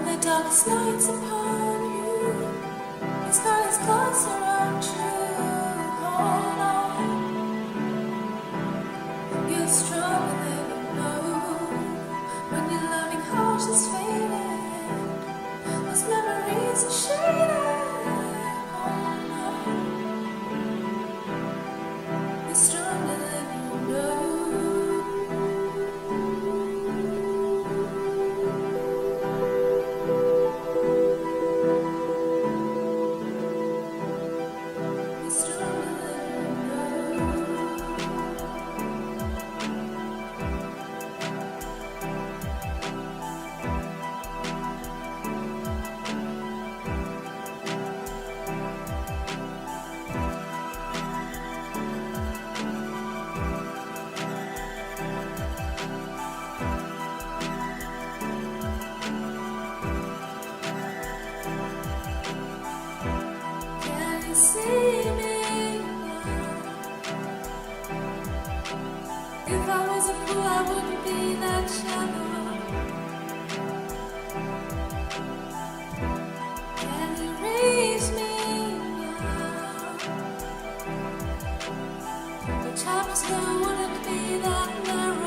the darkest nights upon you, the sky is close around you. Hold on, you're stronger than you know. When your loving heart is fading, those memories are shaded. Hold on, you're stronger than you know. If I was a fool, I wouldn't be that shallow. Can you reach me now? The chapter wouldn't be that narrow.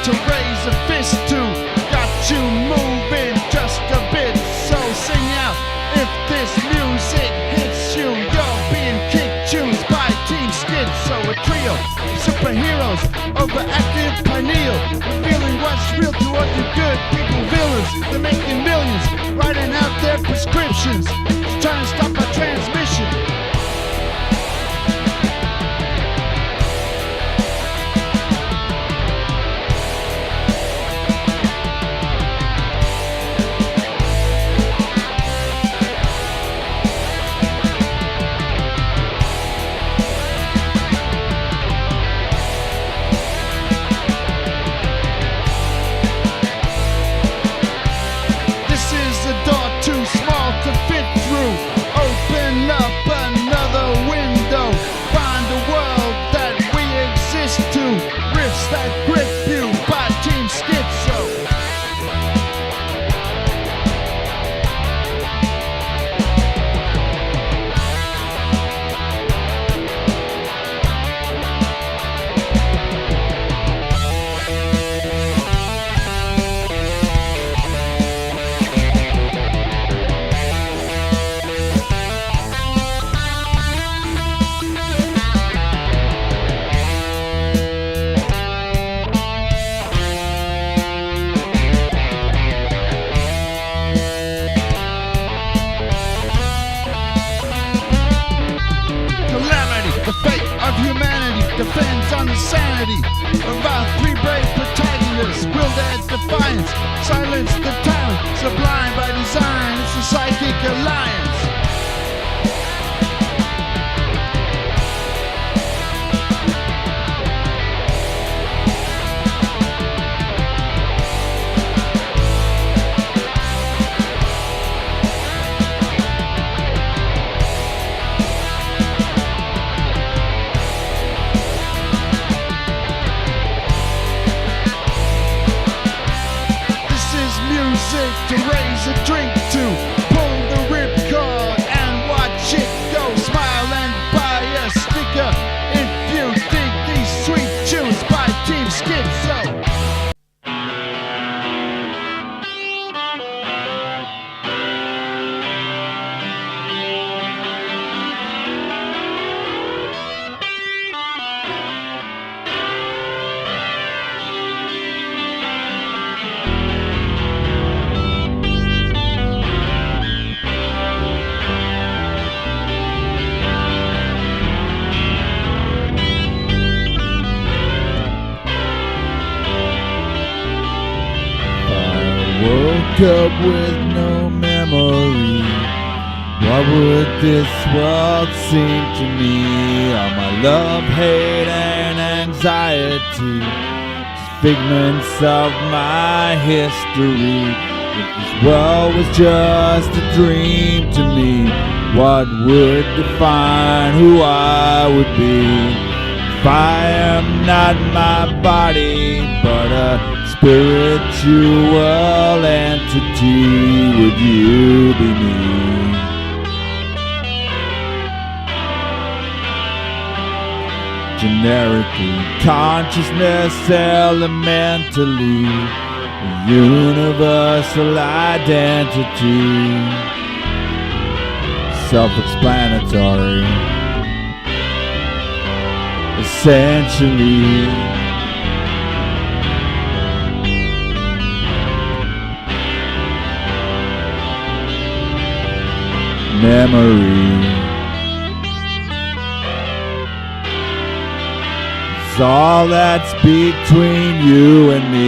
To raise a fist to, got you moving just a bit, so sing out if this music hits you. You're being kicked tunes by Team Skid, so a trio of superheroes, overactive pineal, revealing what's real to all you good people villains. They're making millions, writing out their prescriptions, trying to stop our transmission. Too small to fit through. Oh, on insanity of our three brave protagonists. Will their defiance silence the tyrant, sublime by design? It's the Psychic Alliance. Music to raise a drink to, pull the ripcord and watch it go. Smile and buy a sticker if you dig these sweet tunes by Team Schizo. Woke up with no memory. What would this world seem to me? All my love, hate, and anxiety, just figments of my history. If this world was just a dream to me, what would define who I would be? If I am not my body, but a spiritual entity, would you be me? Generically, consciousness elementally, a universal identity, self-explanatory, essentially. Memory is all that's between you and me.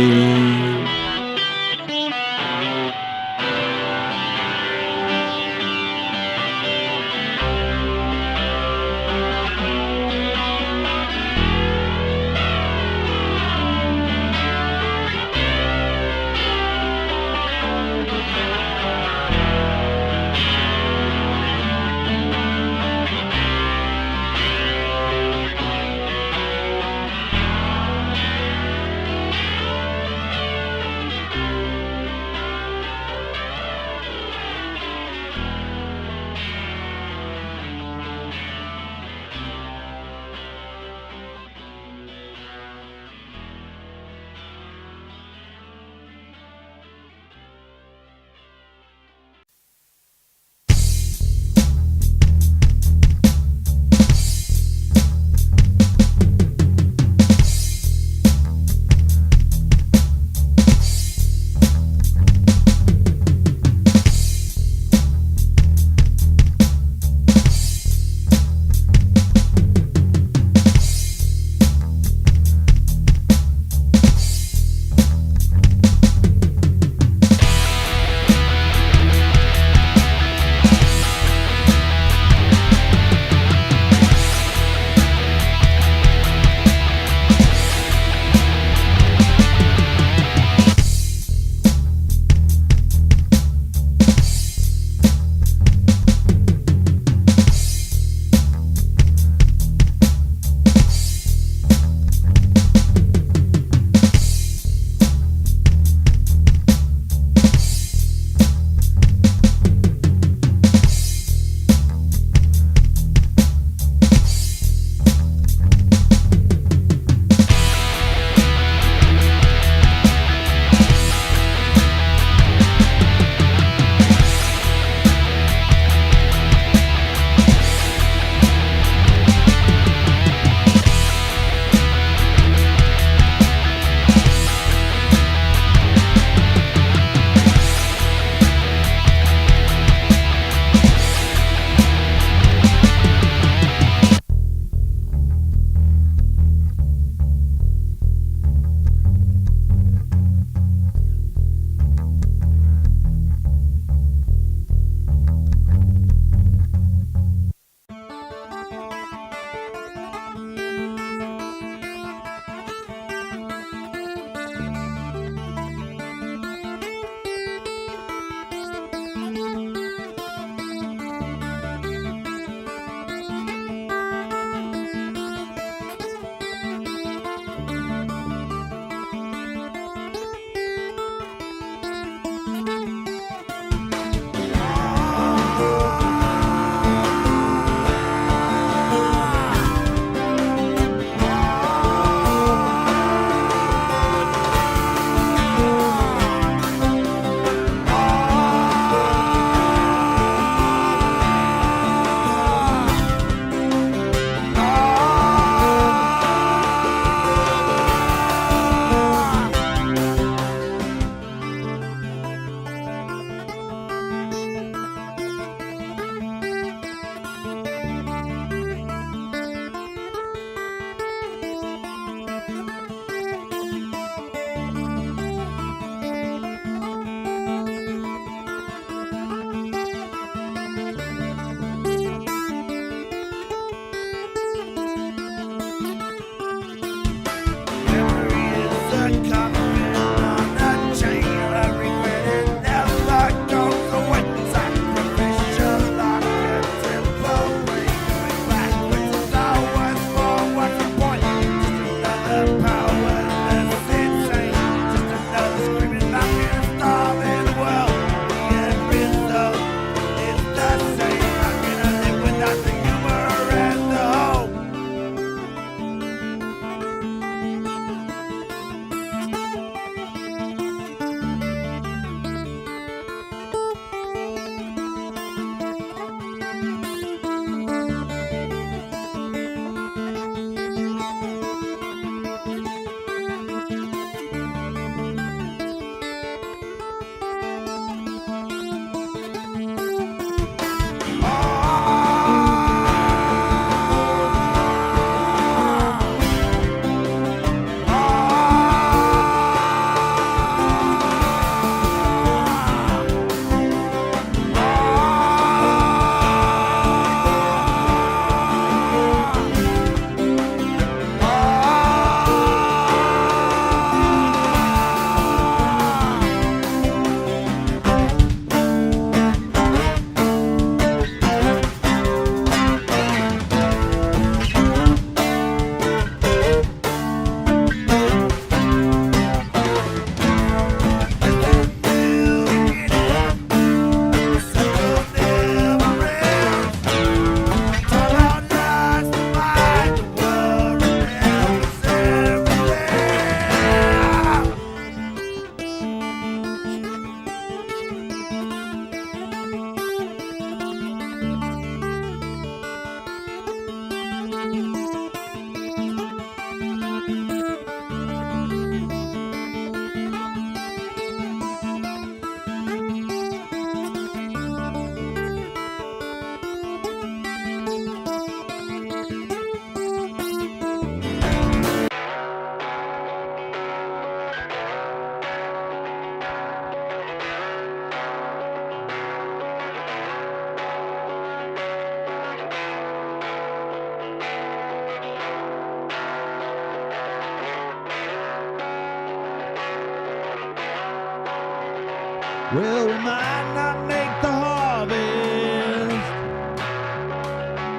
Well, we might not make the harvest,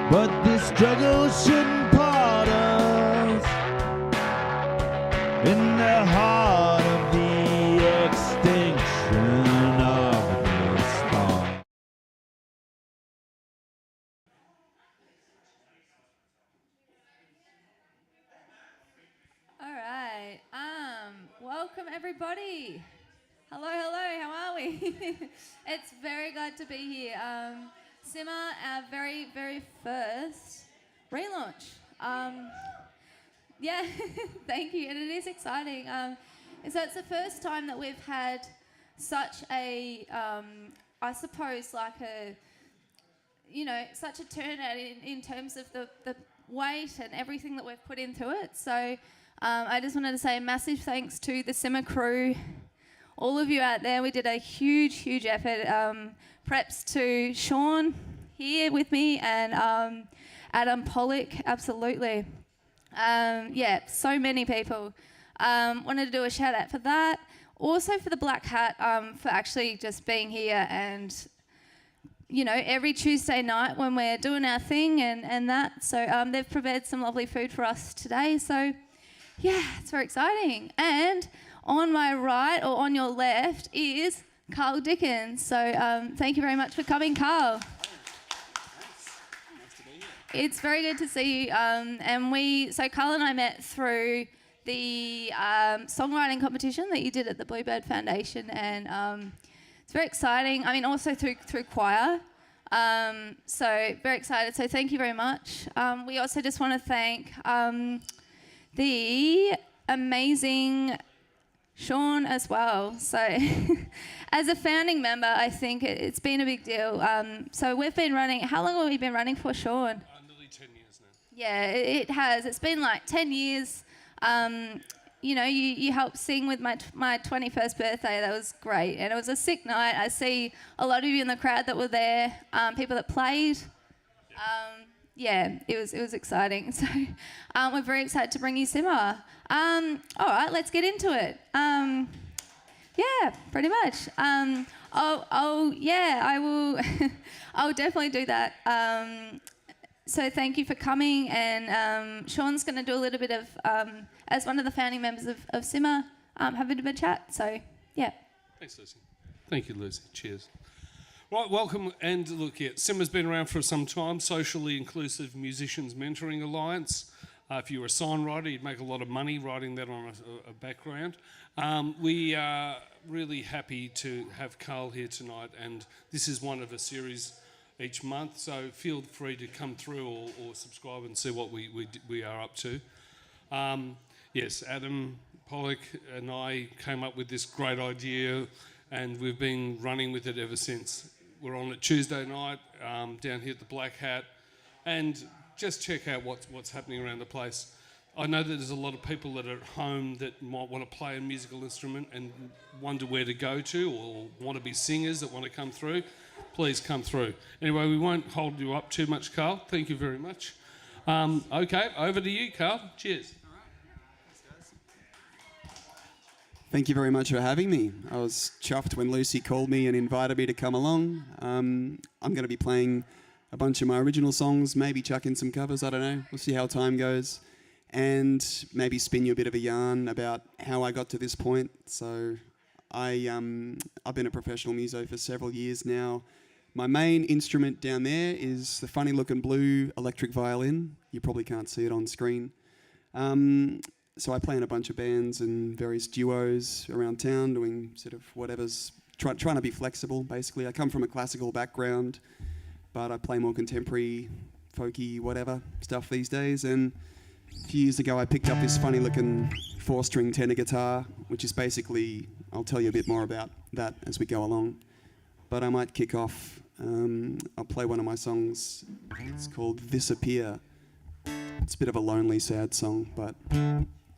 but this struggle shouldn't part us. In the heart of the extinction of the star. All right. Welcome everybody. Hello, how are we? It's very glad to be here. SIMMA, our very, very first relaunch. Yeah, thank you. And it is exciting. So it's the first time that we've had such a, I suppose, like a, such a turnout in terms of the weight and everything that we've put into it. So I just wanted to say a massive thanks to the SIMMA crew, all of you out there. We did a huge, huge effort. Preps to Sean here with me and Adam Pollock, absolutely. Yeah, so many people. Wanted to do a shout out for that. Also for the Black Hat, for actually just being here and, every Tuesday night when we're doing our thing and that. So they've prepared some lovely food for us today. So, yeah, it's very exciting. And on my right or on your left is Carl Dickens. So thank you very much for coming, Carl. It's very good to see you. So Carl and I met through the songwriting competition that you did at the Bluebird Foundation, and it's very exciting. I mean, also through choir. So very excited. So thank you very much. We also just want to thank the amazing Sean as well. So as a founding member, I think it's been a big deal. So we've been running, how long have we been running for, Sean? Nearly 10 years now. Yeah, it has. It's been like 10 years. You helped sing with my 21st birthday. That was great. And it was a sick night. I see a lot of you in the crowd that were there, people that played. Yeah, it was exciting. So we're very excited to bring you SIMMA. All right, let's get into it. Yeah, pretty much. I will. I'll definitely do that. So thank you for coming, and Sean's going to do a little bit of, as one of the founding members of SIMMA, have a bit of a chat. So yeah. Thanks, Lucy. Thank you, Lucy. Cheers. Right, welcome, and look, yeah, SIMMA's been around for some time, Socially Inclusive Musicians Mentoring Alliance. If you were a songwriter, you'd make a lot of money writing that on a background. We are really happy to have Carl here tonight, and this is one of a series each month, so feel free to come through or subscribe and see what we are up to. Yes, Adam Pollock and I came up with this great idea, and we've been running with it ever since. We're on it Tuesday night down here at the Black Hat, and just check out what's happening around the place. I know that there's a lot of people that are at home that might want to play a musical instrument and wonder where to go to, or want to be singers that want to come through. Please come through. Anyway, we won't hold you up too much, Carl. Thank you very much. Okay, over to you, Carl. Cheers. Thank you very much for having me. I was chuffed when Lucy called me and invited me to come along. I'm going to be playing a bunch of my original songs, maybe chuck in some covers, I don't know. We'll see how time goes. And maybe spin you a bit of a yarn about how I got to this point. So I've been a professional muso for several years now. My main instrument down there is the funny looking blue electric violin. You probably can't see it on screen. So I play in a bunch of bands and various duos around town, doing sort of whatever's, trying to be flexible, basically. I come from a classical background, but I play more contemporary, folky, whatever stuff these days. And a few years ago, I picked up this funny-looking 4-string tenor guitar, which is basically, I'll tell you a bit more about that as we go along. But I might kick off. I'll play one of my songs. It's called Disappear. It's a bit of a lonely, sad song, but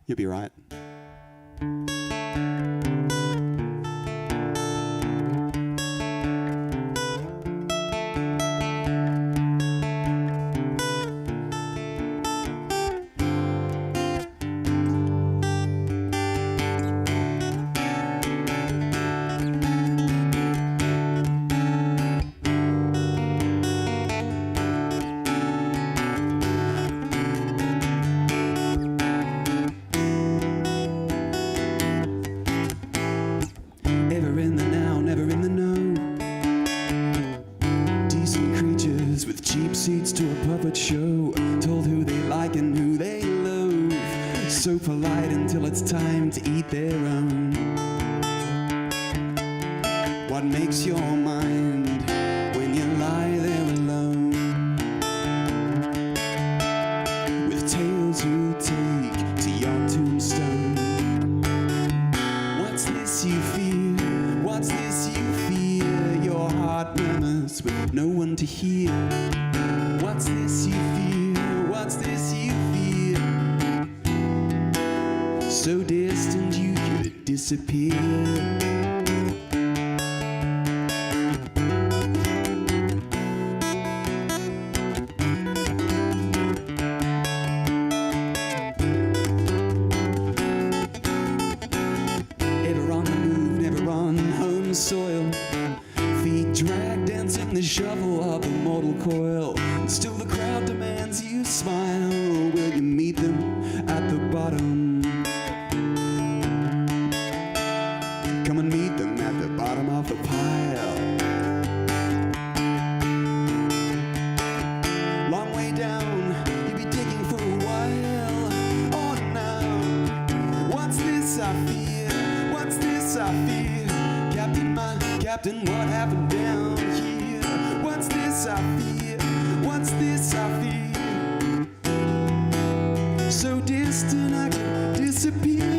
you'll be right. cheap seats to a puppet show, told who they like and who they loathe, so polite until it's time to eat their own. What makes your mind when you lie there alone, with tales you take to your tombstone? What's this you fear? What's this you fear? Your heart murmurs with no one to hear. What's this you fear? What's this you fear? So distant you could disappear. Soil, feet dragged, dancing the shuffle of the mortal coil. And still the crowd demands you smile. Will you meet them at the bottom? Come and meet them at the bottom of the pile. Long way down, you'll be digging for a while. Oh, now, what's this I fear? What's this I fear? Captain, what happened down here? What's this I fear? What's this I fear? So distant I could disappear.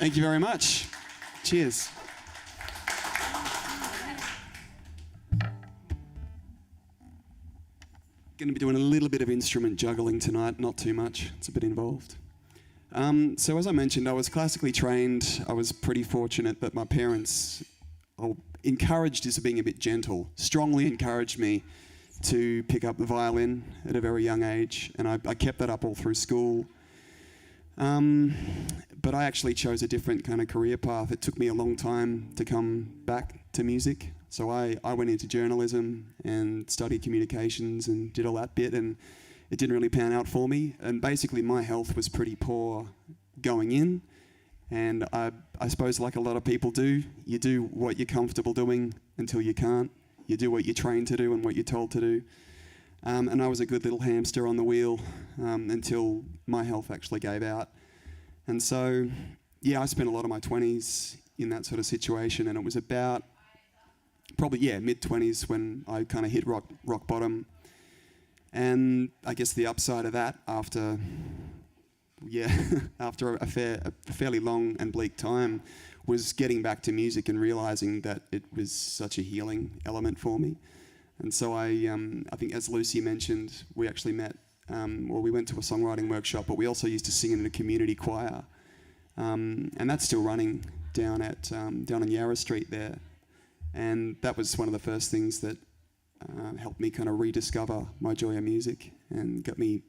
Thank you very much. Cheers. Going to be doing a little bit of instrument juggling tonight, not too much. It's a bit involved. So as I mentioned, I was classically trained. I was pretty fortunate that my parents, encouraged is being a bit gentle, strongly encouraged me to pick up the violin at a very young age, and I kept that up all through school. But I actually chose a different kind of career path. It took me a long time to come back to music. So I went into journalism and studied communications and did all that bit, and it didn't really pan out for me. And basically my health was pretty poor going in. And I suppose like a lot of people do, you do what you're comfortable doing until you can't. You do what you're trained to do and what you're told to do. And I was a good little hamster on the wheel until my health actually gave out. And so, yeah, I spent a lot of my 20s in that sort of situation, and it was about probably, mid-20s when I kind of hit rock bottom. And I guess the upside of that after a fairly long and bleak time was getting back to music and realising that it was such a healing element for me. And so I think, as Lucy mentioned, we actually met, we went to a songwriting workshop, but we also used to sing in a community choir. And that's still running down on Yarra Street there. And that was one of the first things that helped me kind of rediscover my joy of music and get me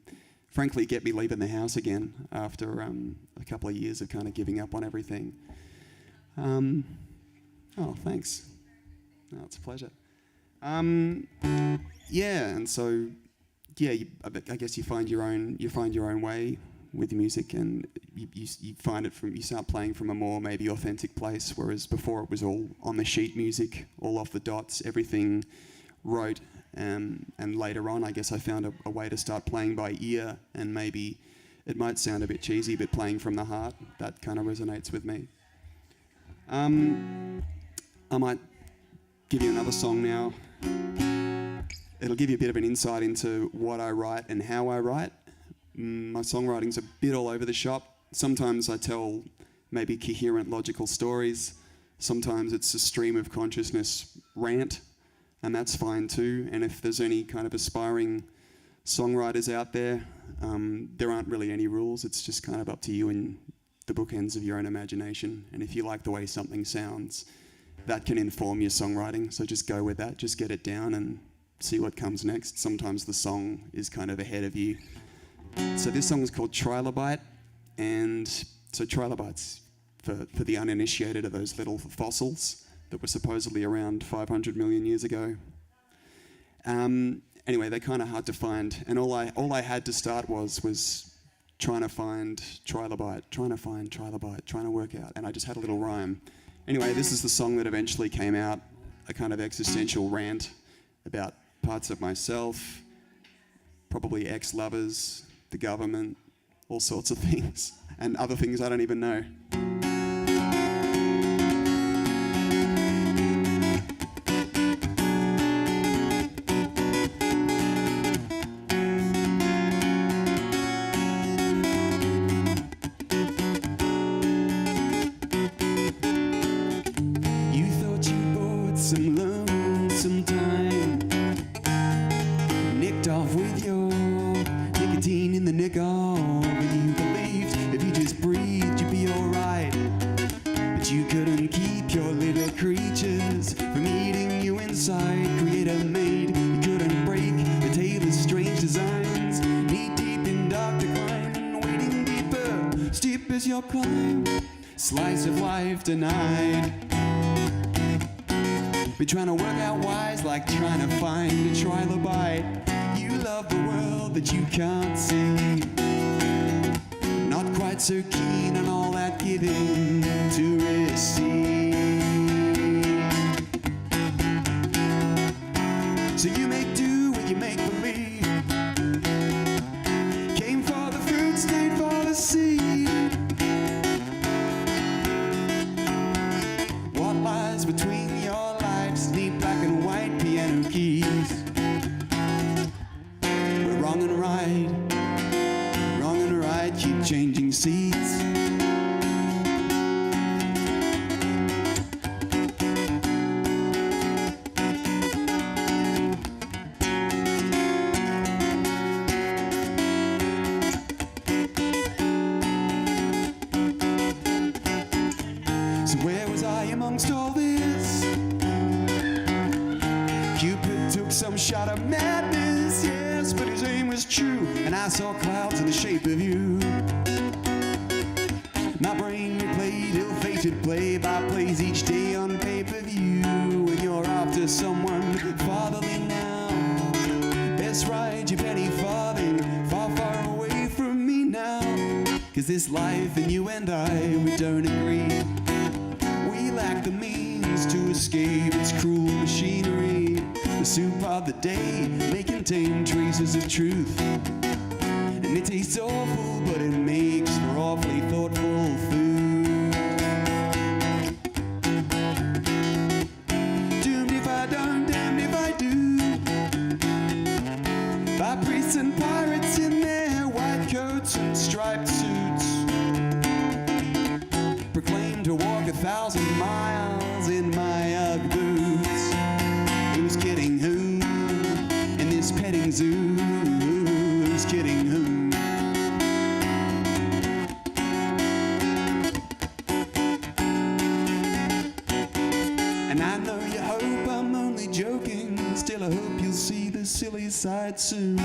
leaving the house again after a couple of years of kind of giving up on everything. Thanks. No, it's a pleasure. And so, I guess you find your own way with music, and you start playing from a more maybe authentic place, whereas before it was all on the sheet music, all off the dots, everything wrote, and later on I guess I found a way to start playing by ear, and maybe it might sound a bit cheesy, but playing from the heart, that kind of resonates with me. I might give you another song now. It'll give you a bit of an insight into what I write and how I write. My songwriting's a bit all over the shop. Sometimes I tell maybe coherent, logical stories. Sometimes it's a stream of consciousness rant, and that's fine too. And if there's any kind of aspiring songwriters out there, there aren't really any rules. It's just kind of up to you and the bookends of your own imagination. And if you like the way something sounds, that can inform your songwriting. So just go with that, just get it down and see what comes next. Sometimes the song is kind of ahead of you. So this song is called Trilobite, and so trilobites, for the uninitiated, are those little fossils that were supposedly around 500 million years ago. Anyway, they're kind of hard to find, and all I had to start was trying to find trilobite, trying to work out, and I just had a little rhyme. Anyway, this is the song that eventually came out, a kind of existential rant about parts of myself, probably ex-lovers, the government, all sorts of things, and other things I don't even know. You thought you bought some lonesome time, nicked off with your nicotine in the nick off, and you believed if you just breathed you'd be alright, but you couldn't keep your little creatures from eating you inside. Creator made, you couldn't break the tailor's strange designs, knee deep in dark decline, waiting deeper, steep as your climb, slice of life denied. Be trying to work out whys, like trying to find a trilobite. You love the world that you can't see, not quite so keen on all that giving to receive. So you make do with your make believe. Came for the fruit, stayed for the seed. What lies between your life's neat black and white piano keys? We're wrong and right, keep changing seats. So where was I amongst all this? Cupid took some shot of madness, yes, but his aim was true, and I saw clouds in the shape of you. My brain replayed ill-fated play-by-plays each day on pay-per-view, and you're after someone fatherly now. Best ride your penny farthing far, far away from me now, 'cause this life and you and I, we don't agree. We lack the means to escape its cruel machinery. The soup of the day may contain traces of truth, and it tastes awful, but it makes for awfully thoughtful food. Doomed if I don't, damned if I do. By priests and pirates in their white coats and striped suits, proclaimed to walk 1,000 miles in my Ugg boots. Who's kidding who in this petting zoo? Who's kidding who? And I know you hope I'm only joking, still I hope you'll see the silly side soon.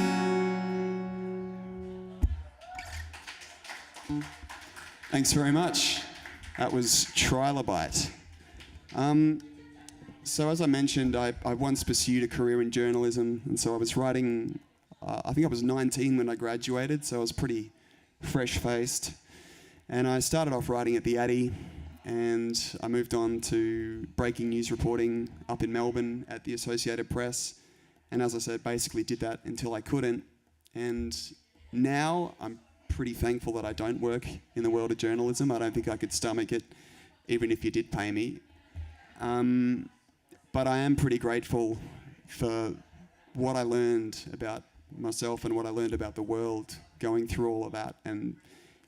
Thanks very much. That was Trilobite. So as I mentioned, I once pursued a career in journalism, and so I was writing, I think I was 19 when I graduated, so I was pretty fresh-faced. And I started off writing at the Addy, and I moved on to breaking news reporting up in Melbourne at the Associated Press, And as I said, basically did that until I couldn't. And now I'm pretty thankful that I don't work in the world of journalism. I don't think I could stomach it, even if you did pay me. But I am pretty grateful for what I learned about myself and what I learned about the world going through all of that. And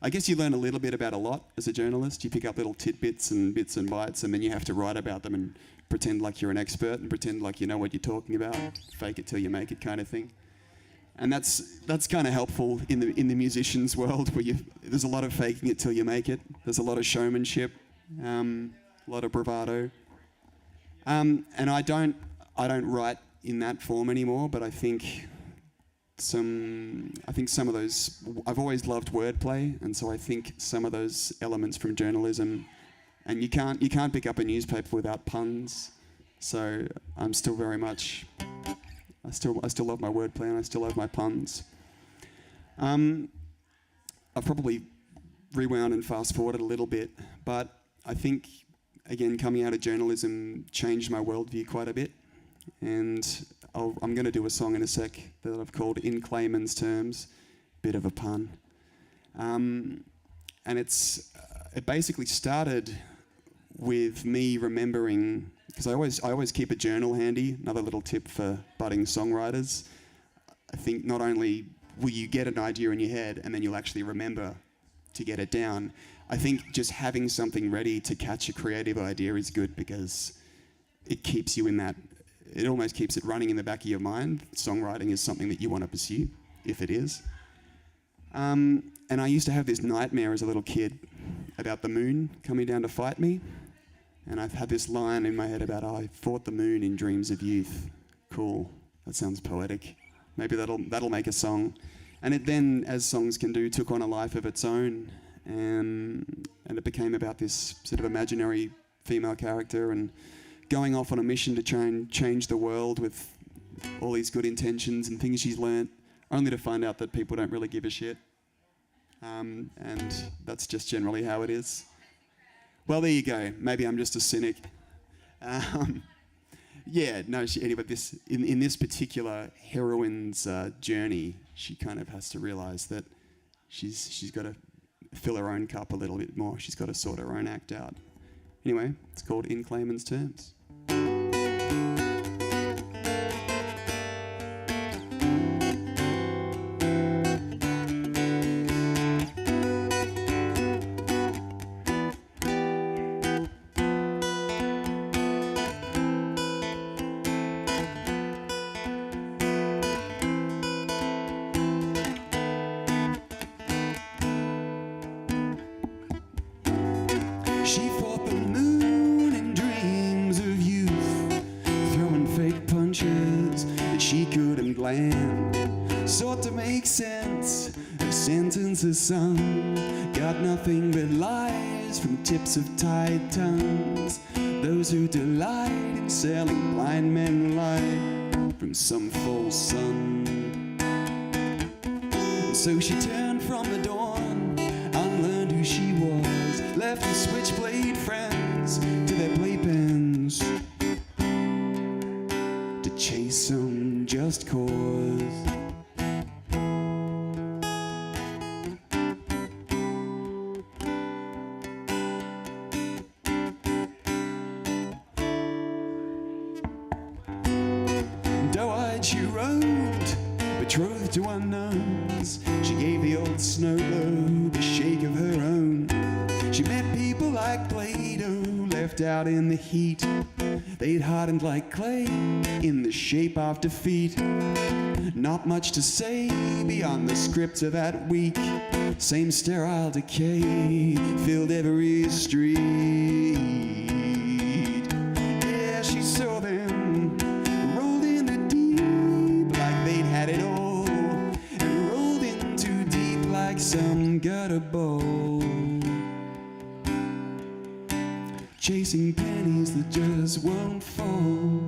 I guess you learn a little bit about a lot as a journalist. You pick up little tidbits and bits and bytes, and then you have to write about them and pretend like you're an expert and pretend like you know what you're talking about. Fake it till you make it kind of thing. And that's kind of helpful in the musicians world, where there's a lot of faking it till you make it. There's a lot of showmanship, a lot of bravado. And I don't write in that form anymore, but I think some of those, I've always loved wordplay, and so I think some of those elements from journalism, and you can't pick up a newspaper without puns, so I'm still very much, I still love my wordplay and I still love my puns. I've probably rewound and fast forwarded a little bit, but I think, again, coming out of journalism changed my worldview quite a bit, and I'm going to do a song in a sec that I've called In Clayman's Terms, bit of a pun. And it basically started with me remembering, because I always keep a journal handy, another little tip for budding songwriters. I think not only will you get an idea in your head and then you'll actually remember to get it down, I think just having something ready to catch a creative idea is good, because it keeps you in that, it almost keeps it running in the back of your mind. Songwriting is something that you want to pursue, if it is. And I used to have this nightmare as a little kid about the moon coming down to fight me. And I've had this line in my head about, I fought the moon in dreams of youth. Cool, that sounds poetic. Maybe that'll make a song. And it then, as songs can do, took on a life of its own. And it became about this sort of imaginary female character and going off on a mission to try and change the world with all these good intentions and things she's learnt, only to find out that people don't really give a shit. And that's just generally how it is. Well, there you go. Maybe I'm just a cynic. Anyway, in this particular heroine's journey, she kind of has to realise that she's got to fill her own cup a little bit more. She's got to sort her own act out. Anyway, it's called In Clayman's Terms. She fought the moon in dreams of youth, throwing fake punches that she couldn't land. Sought to make sense of sentences sung, got nothing but lies from tips of tied tongues. Those who delight in selling blind men light from some false sun. And so she turned from the dawn, unlearned who she was, left the switchblade friends to their playpens to chase some just cause. Doe-eyed she roamed, betrothed to unknowns. She gave the old snow globe a shake of her own. She met people like Plato, left out in the heat. They'd hardened like clay in the shape of defeat. Not much to say beyond the script of that week. Same sterile decay filled every street. Yeah, she saw them rolled in the deep like they'd had it all, and rolled in too deep like some gutter bowl. Chasing pennies that just won't fall.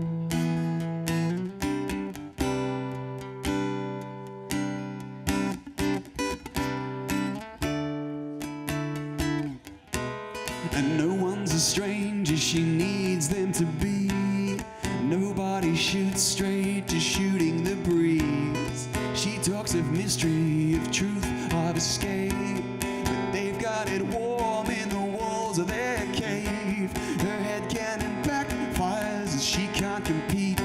And no one's as strange as she needs them to be. Nobody shoots straight married to shooting the breeze. She talks of mystery, of truth, of escape, but they've got it warm in the walls of their cave. Her head cannon backfires as she can't compete.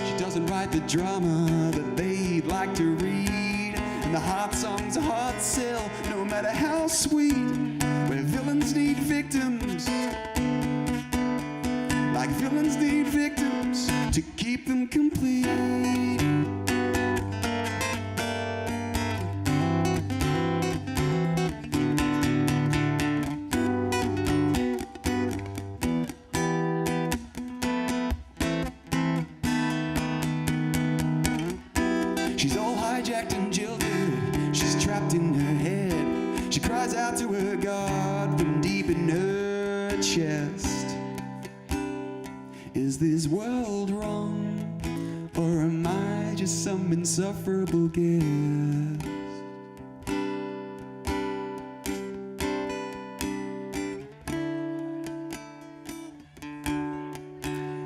She doesn't write the drama that they'd like to read, and the heart songs hard sell, no matter how sweet. Where villains need victims, like villains need victims to keep them complete. She's all hijacked and jilted, she's trapped in her head. She cries out to her God from deep in her chest. Is this world wrong, or am I just some insufferable guest?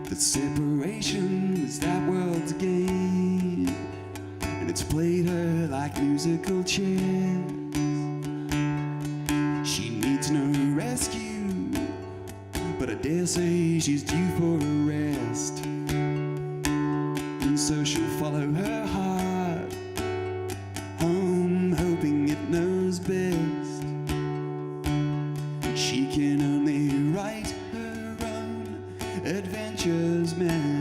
The separation is that world's game, and it's played her like musical chairs. She needs no rescue, but I dare say she's due for a rest. And so she'll follow her heart home, hoping it knows best. She can only write her own adventures manifest.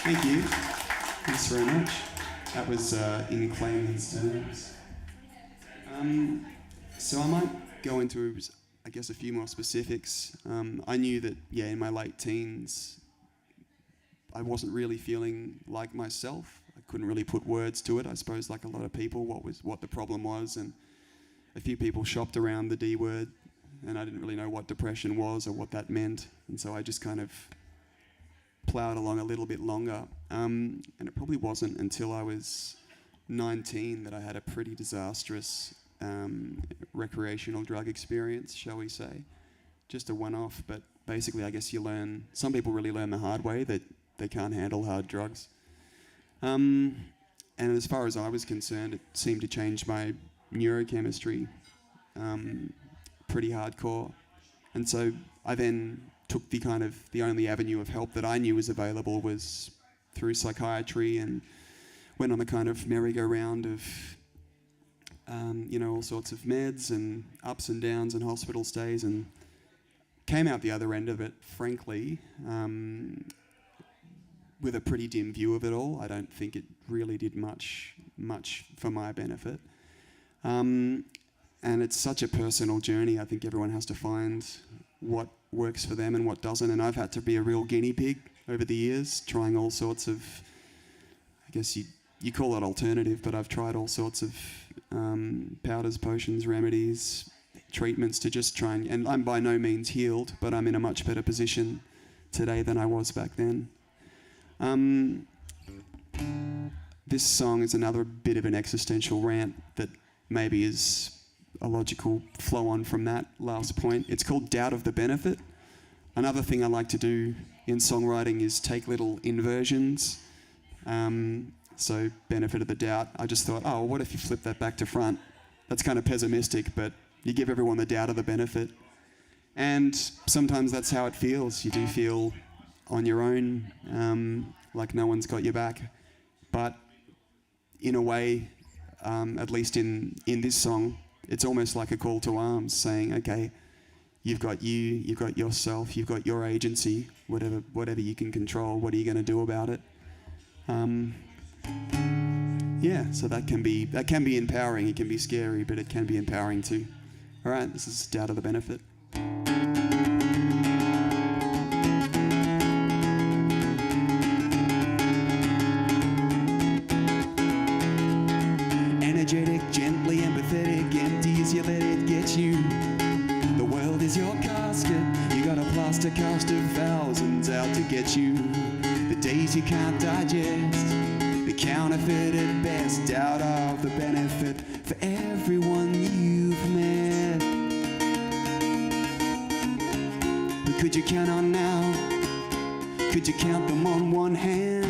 Thank you. Thanks very much. That was in Clayman's terms. So I might go into, I guess, a few more specifics. I knew that, in my late teens, I wasn't really feeling like myself. I couldn't really put words to it, I suppose, like a lot of people, what the problem was. And a few people shopped around the D word, and I didn't really know what depression was or what that meant. And so I just kind of ploughed along a little bit longer. And it probably wasn't until I was 19 that I had a pretty disastrous recreational drug experience, shall we say. Just a one-off, but basically I guess some people really learn the hard way that they can't handle hard drugs. And as far as I was concerned, it seemed to change my neurochemistry pretty hardcore. And so I then took the only avenue of help that I knew was available was through psychiatry, and went on the kind of merry-go-round of all sorts of meds and ups and downs and hospital stays, and came out the other end of it, frankly, with a pretty dim view of it all. I don't think it really did much for my benefit. And it's such a personal journey. I think everyone has to find what works for them and what doesn't, and I've had to be a real guinea pig over the years, trying all sorts of, I guess you call it alternative, but I've tried all sorts of powders, potions, remedies, treatments to just try and I'm by no means healed, but I'm in a much better position today than I was back then. This song is another bit of an existential rant that maybe is a logical flow on from that last point. It's called Doubt of the Benefit. Another thing I like to do in songwriting is take little inversions. So benefit of the doubt. I just thought, what if you flip that back to front? That's kind of pessimistic, but you give everyone the doubt of the benefit. And sometimes that's how it feels. You do feel on your own, like no one's got your back. But in a way, at least in this song, it's almost like a call to arms, saying, okay, you've got you've got yourself, you've got your agency, whatever you can control, what are you going to do about it? So that can be empowering. It can be scary, but it can be empowering too. All right, this is Doubt of the Benefit. Energetic, gently empathetic, empty as you let it get you. The world is your casket. You got a plaster cast of thousands out to get you. The days you can't digest, the counterfeit at best. Doubt of the benefit for everyone you've met. could you count on now? Could you count them on one hand?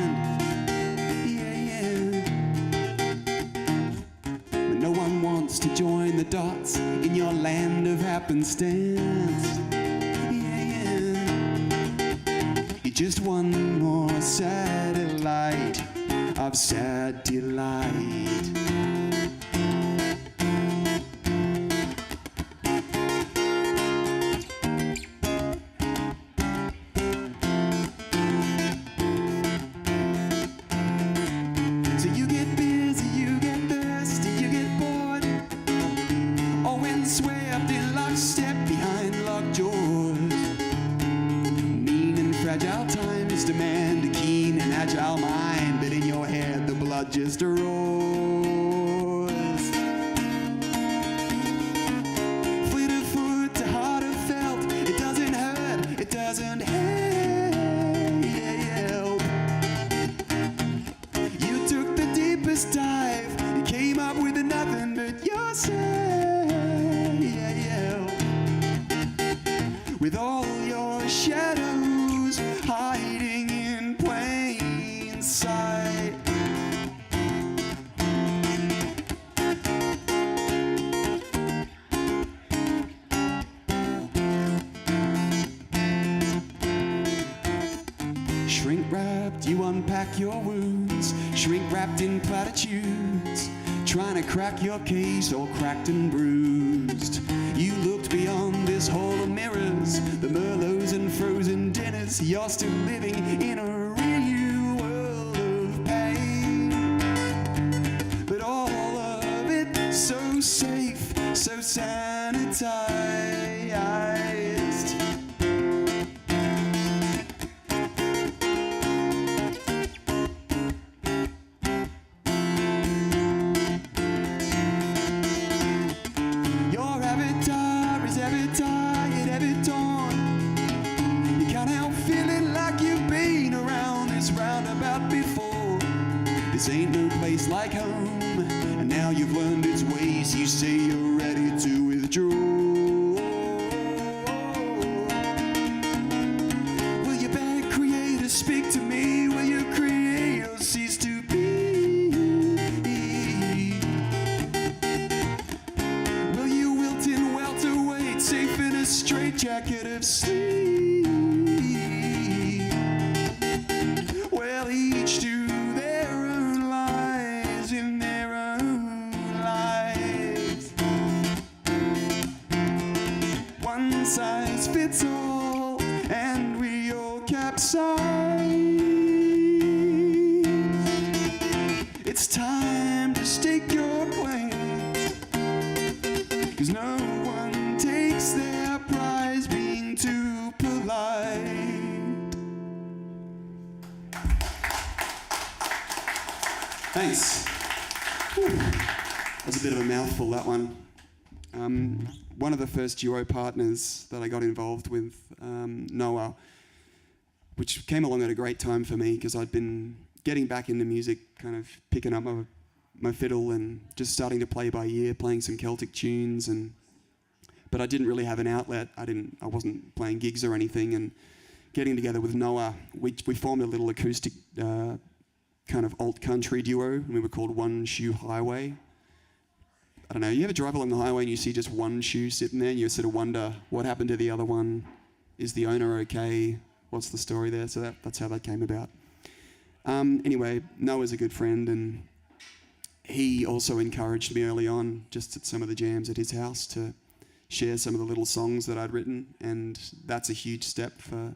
But no one wants to join the dots in your land of happenstance. You're just one more satellite of sad delight. So you get busy, you get thirsty, you get bored, or windswept in lockstep behind locked doors. Mean and fragile times demand a keen and agile mind, but in your head the blood just roars. Fleet of foot to heart of felt, it doesn't hurt, it doesn't help. You took the deepest dive, you came up with nothing but yourself. With all your shadows hiding in plain sight. Shrink wrapped, you unpack your wounds, shrink wrapped in platitudes, trying to crack your case all cracked and bruised. You looked beyond this hall of mirrors, the Merlots and frozen dinners. You're still living in a real world of pain, but all of it so safe, so sanitized. Your avatar is ever tired, ever torn. You can't help feeling like you've been around this roundabout before. This ain't no place like home, and now you've learned its ways. You say you're ready to withdraw. Will you beg creator, speak to me? Will you create or cease to be? Will you wilt in welterweight, safe in a straitjacket of sleep? Well, each to their own lives in their own lives. One size fits all, and we all capsize. It's time to stake your claim, 'cause no one takes their prize being too polite. Thanks. Whew. That was a bit of a mouthful, that one. One of the first duo partners that I got involved with, Noah, which came along at a great time for me because I'd been getting back into music, kind of picking up my fiddle and just starting to play by ear, playing some Celtic tunes, but I didn't really have an outlet. I wasn't playing gigs or anything, and getting together with Noah, we formed a little acoustic kind of alt country duo, and we were called One Shoe Highway. I don't know, you ever drive along the highway and you see just one shoe sitting there and you sort of wonder what happened to the other one? Is the owner okay? What's the story there? So that's how that came about. Anyway, Noah's a good friend, and he also encouraged me early on, just at some of the jams at his house, to share some of the little songs that I'd written, and that's a huge step for,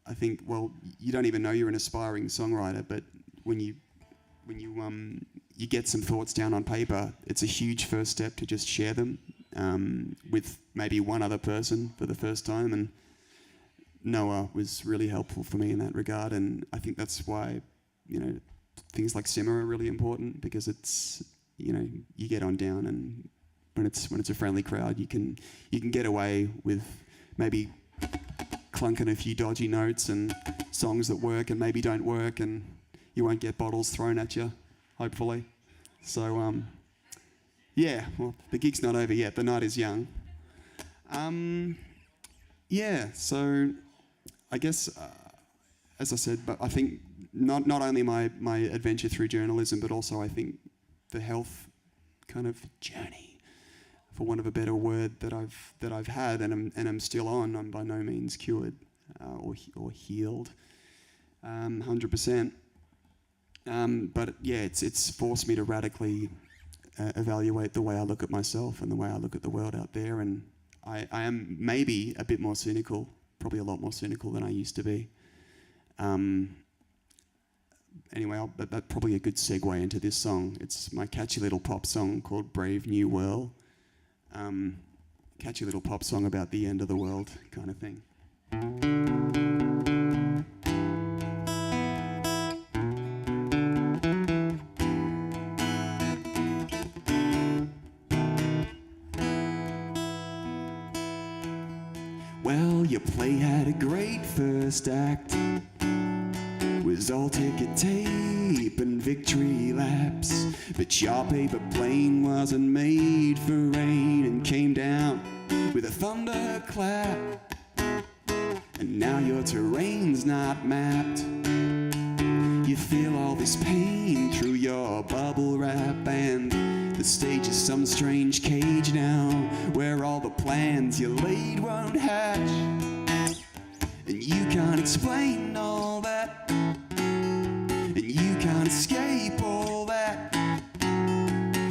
I think, well, you don't even know you're an aspiring songwriter, but when you get some thoughts down on paper, it's a huge first step to just share them with maybe one other person for the first time, and Noah was really helpful for me in that regard, and I think that's why, things like SIMMA are really important, because it's, you get on down, and when it's a friendly crowd, you can get away with maybe clunking a few dodgy notes and songs that work and maybe don't work, and you won't get bottles thrown at you, hopefully. So, well, the gig's not over yet. The night is young. Yeah, so I guess, as I said, but I think not only my adventure through journalism, but also I think the health kind of journey, for want of a better word, that I've had and I'm still on. I'm by no means cured or healed, 100%. But yeah, it's forced me to radically evaluate the way I look at myself and the way I look at the world out there, and I am maybe a bit more cynical, probably a lot more cynical than I used to be. Anyway, that's probably a good segue into this song. It's my catchy little pop song called Brave New World. Catchy little pop song about the end of the world kind of thing. Well, your play had a great first act. Was all ticker tape and victory laps. But your paper plane wasn't made for rain and came down with a thunderclap. And now your terrain's not mapped. You feel all this pain through your bubble wrap, and the stage is some strange cage now, where all the plans you laid won't hatch. And you can't explain all that, and you can't escape all that.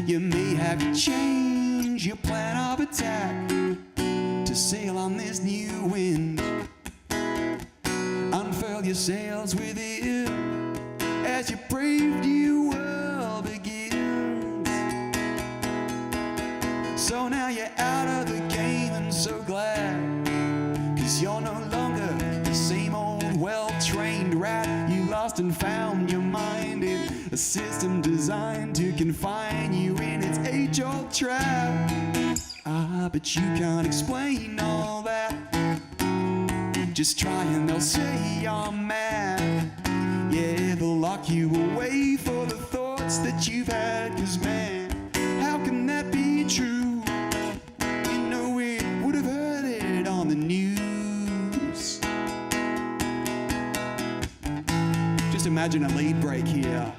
You may have to change your plan of attack to sail on this new wind. Unfurl your sails with it as your brave new world begins. So now you're out of the game and so glad, 'cause you're no longer the same old well-trained rat. You lost and found your mind in a system designed to confine you in its age-old trap. But you can't explain all that. Just try and they'll say you're mad. Yeah, they'll lock you away for the thoughts that you've had. 'Cause man, how can that be true? You know it would have heard it on the news. Just imagine a lead break here.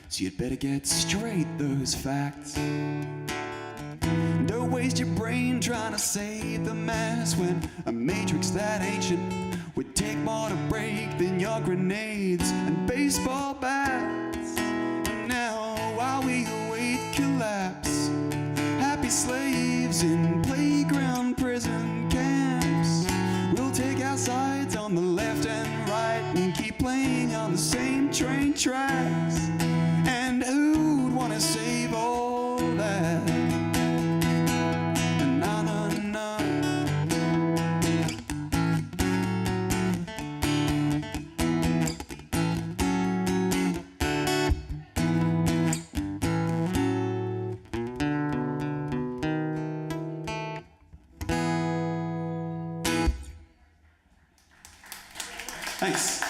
So you'd better get straight those facts. Don't waste your brain trying to save the mass, when a matrix that ancient would take more to break than your grenades and baseball bats. And now, while we await collapse, happy slaves in playground prison camps, we'll take our sides on the left and right and keep playing on the same train tracks. And who'd want to save all that? Na, na, na. Thanks.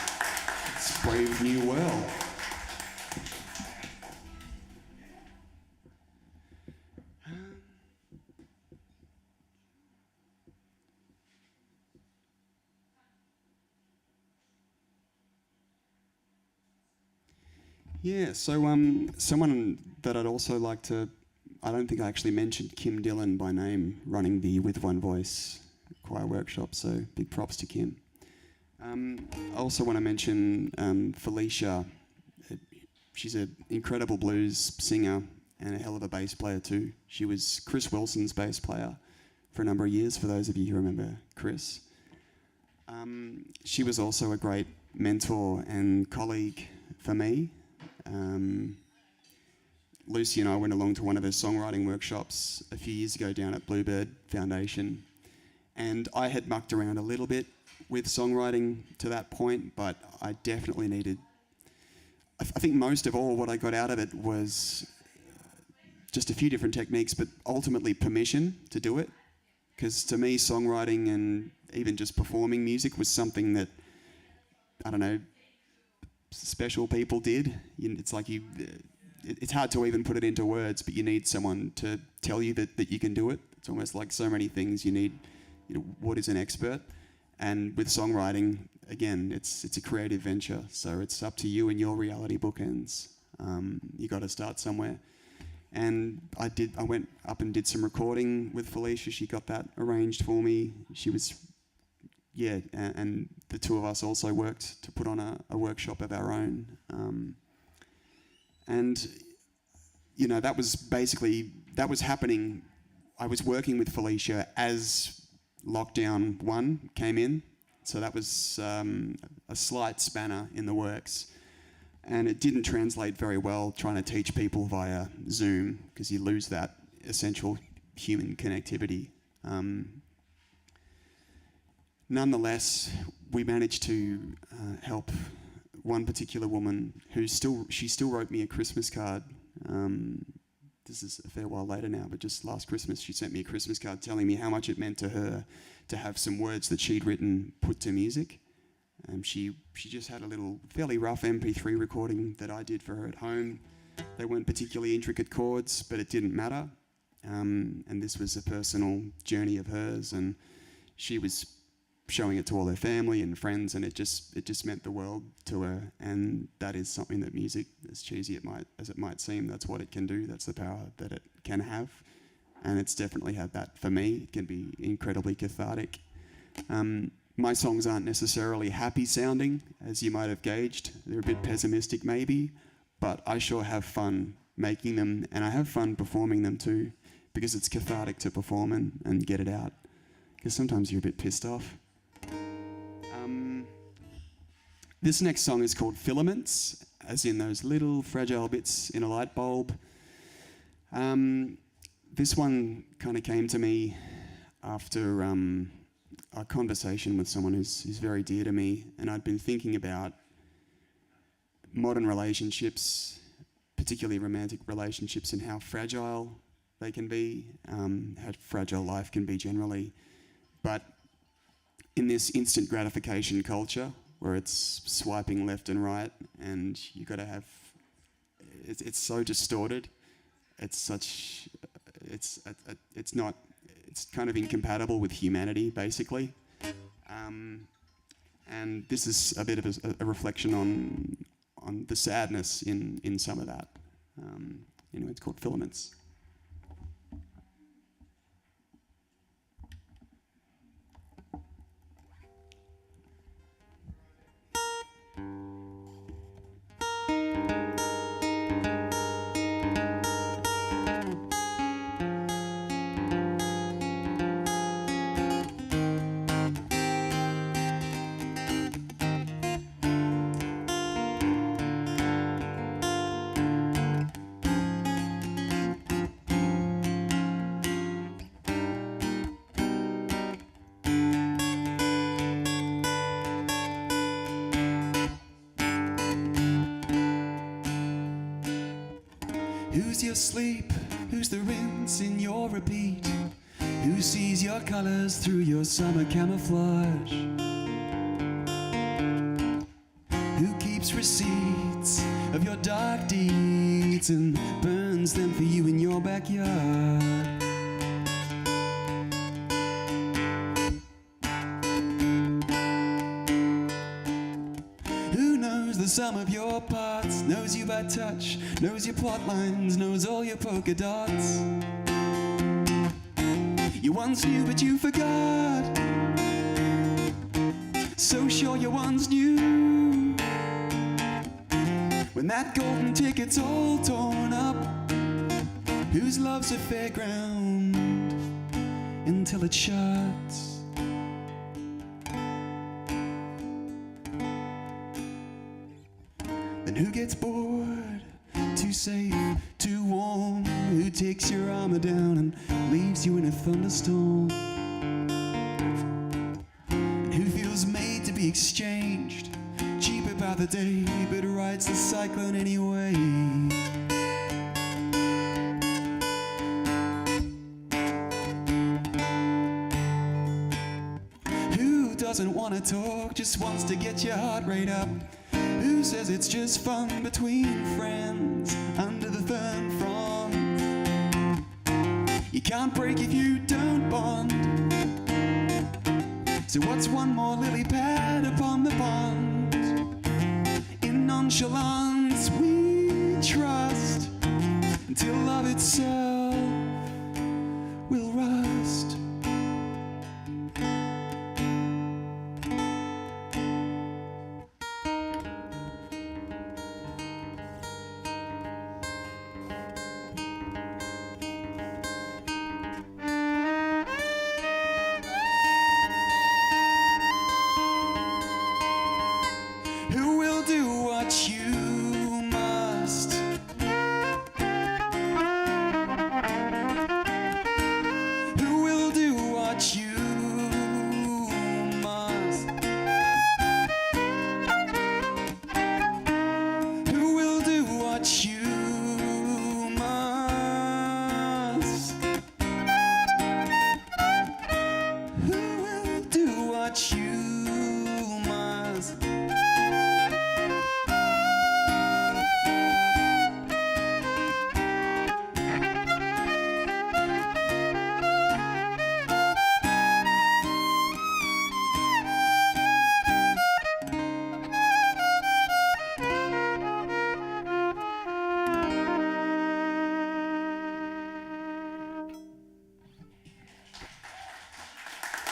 It's Brave New World. Yeah, so someone that I'd also like to, I don't think I actually mentioned Kim Dillon by name, running the With One Voice choir workshop, so big props to Kim. I also want to mention Felicia. She's an incredible blues singer and a hell of a bass player too. She was Chris Wilson's bass player for a number of years, for those of you who remember Chris. She was also a great mentor and colleague for me. Lucy and I went along to one of her songwriting workshops a few years ago down at Bluebird Foundation, and I had mucked around a little bit with songwriting to that point, but I definitely needed, I think most of all what I got out of it was just a few different techniques, but ultimately permission to do it, because to me songwriting and even just performing music was something that, I don't know, special people did. It's like it's hard to even put it into words, but you need someone to tell you that you can do it. It's almost like so many things you need, what is an expert? And with songwriting, again, it's a creative venture, so it's up to you and your reality bookends. You got to start somewhere. And I went up and did some recording with Felicia. She got that arranged for me. She was, and the two of us also worked to put on a workshop of our own. And that was happening. I was working with Felicia as lockdown 1 came in. So that was a slight spanner in the works. And it didn't translate very well trying to teach people via Zoom, because you lose that essential human connectivity. Nonetheless, we managed to help one particular woman she still wrote me a Christmas card. This is a fair while later now, but just last Christmas she sent me a Christmas card telling me how much it meant to her to have some words that she'd written put to music. She just had a little fairly rough MP3 recording that I did for her at home. They weren't particularly intricate chords, but it didn't matter. And this was a personal journey of hers, and she was showing it to all her family and friends, and it just meant the world to her. And that is something that music, as cheesy as it might seem, that's what it can do. That's the power that it can have, and it's definitely had that for me. It can be incredibly cathartic. My songs aren't necessarily happy sounding, as you might have gauged. They're a bit pessimistic maybe, but I sure have fun making them, and I have fun performing them too, because it's cathartic to perform and get it out. Because sometimes you're a bit pissed off. This next song is called Filaments, as in those little fragile bits in a light bulb. This one kind of came to me after a conversation with someone who's very dear to me, and I'd been thinking about modern relationships, particularly romantic relationships, and how fragile they can be, how fragile life can be generally. But in this instant gratification culture, where it's swiping left and right, and you got to have, it's so distorted. It's kind of incompatible with humanity, basically. And this is a bit of a reflection on the sadness in some of that. Anyway, it's called Filaments. Who's your sleep? Who's the rinse in your repeat? Who sees your colours through your summer camouflage? Who keeps receipts of your dark deeds and burns them for you in your backyard? Who knows the sum of your parts, knows you by touch, knows your plot lines, knows all your polka dots? You once knew but you forgot, so sure you once knew. When that golden ticket's all torn up, whose love's a fairground until it shuts? Then who gets bored? Too safe, too warm? Who takes your armor down and leaves you in a thunderstorm? And who feels made to be exchanged, cheaper by the day, but rides the cyclone anyway? Who doesn't want to talk, just wants to get your heart rate up? Who says it's just fun between friends under the fern frond? You can't break if you don't bond. So what's one more lily pad upon the pond? In nonchalance we trust until love itself will rust. Who will do what you must? Who will do what you must? Who will do what you must? Who will do what you must?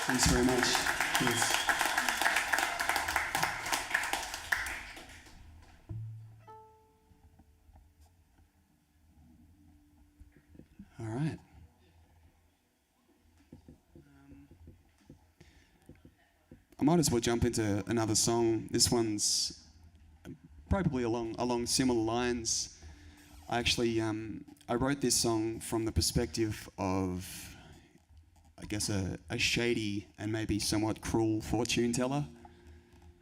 Thanks very much. Yes. All right. I might as well jump into another song. This one's probably along similar lines. I actually I wrote this song from the perspective of, I guess, a shady and maybe somewhat cruel fortune teller.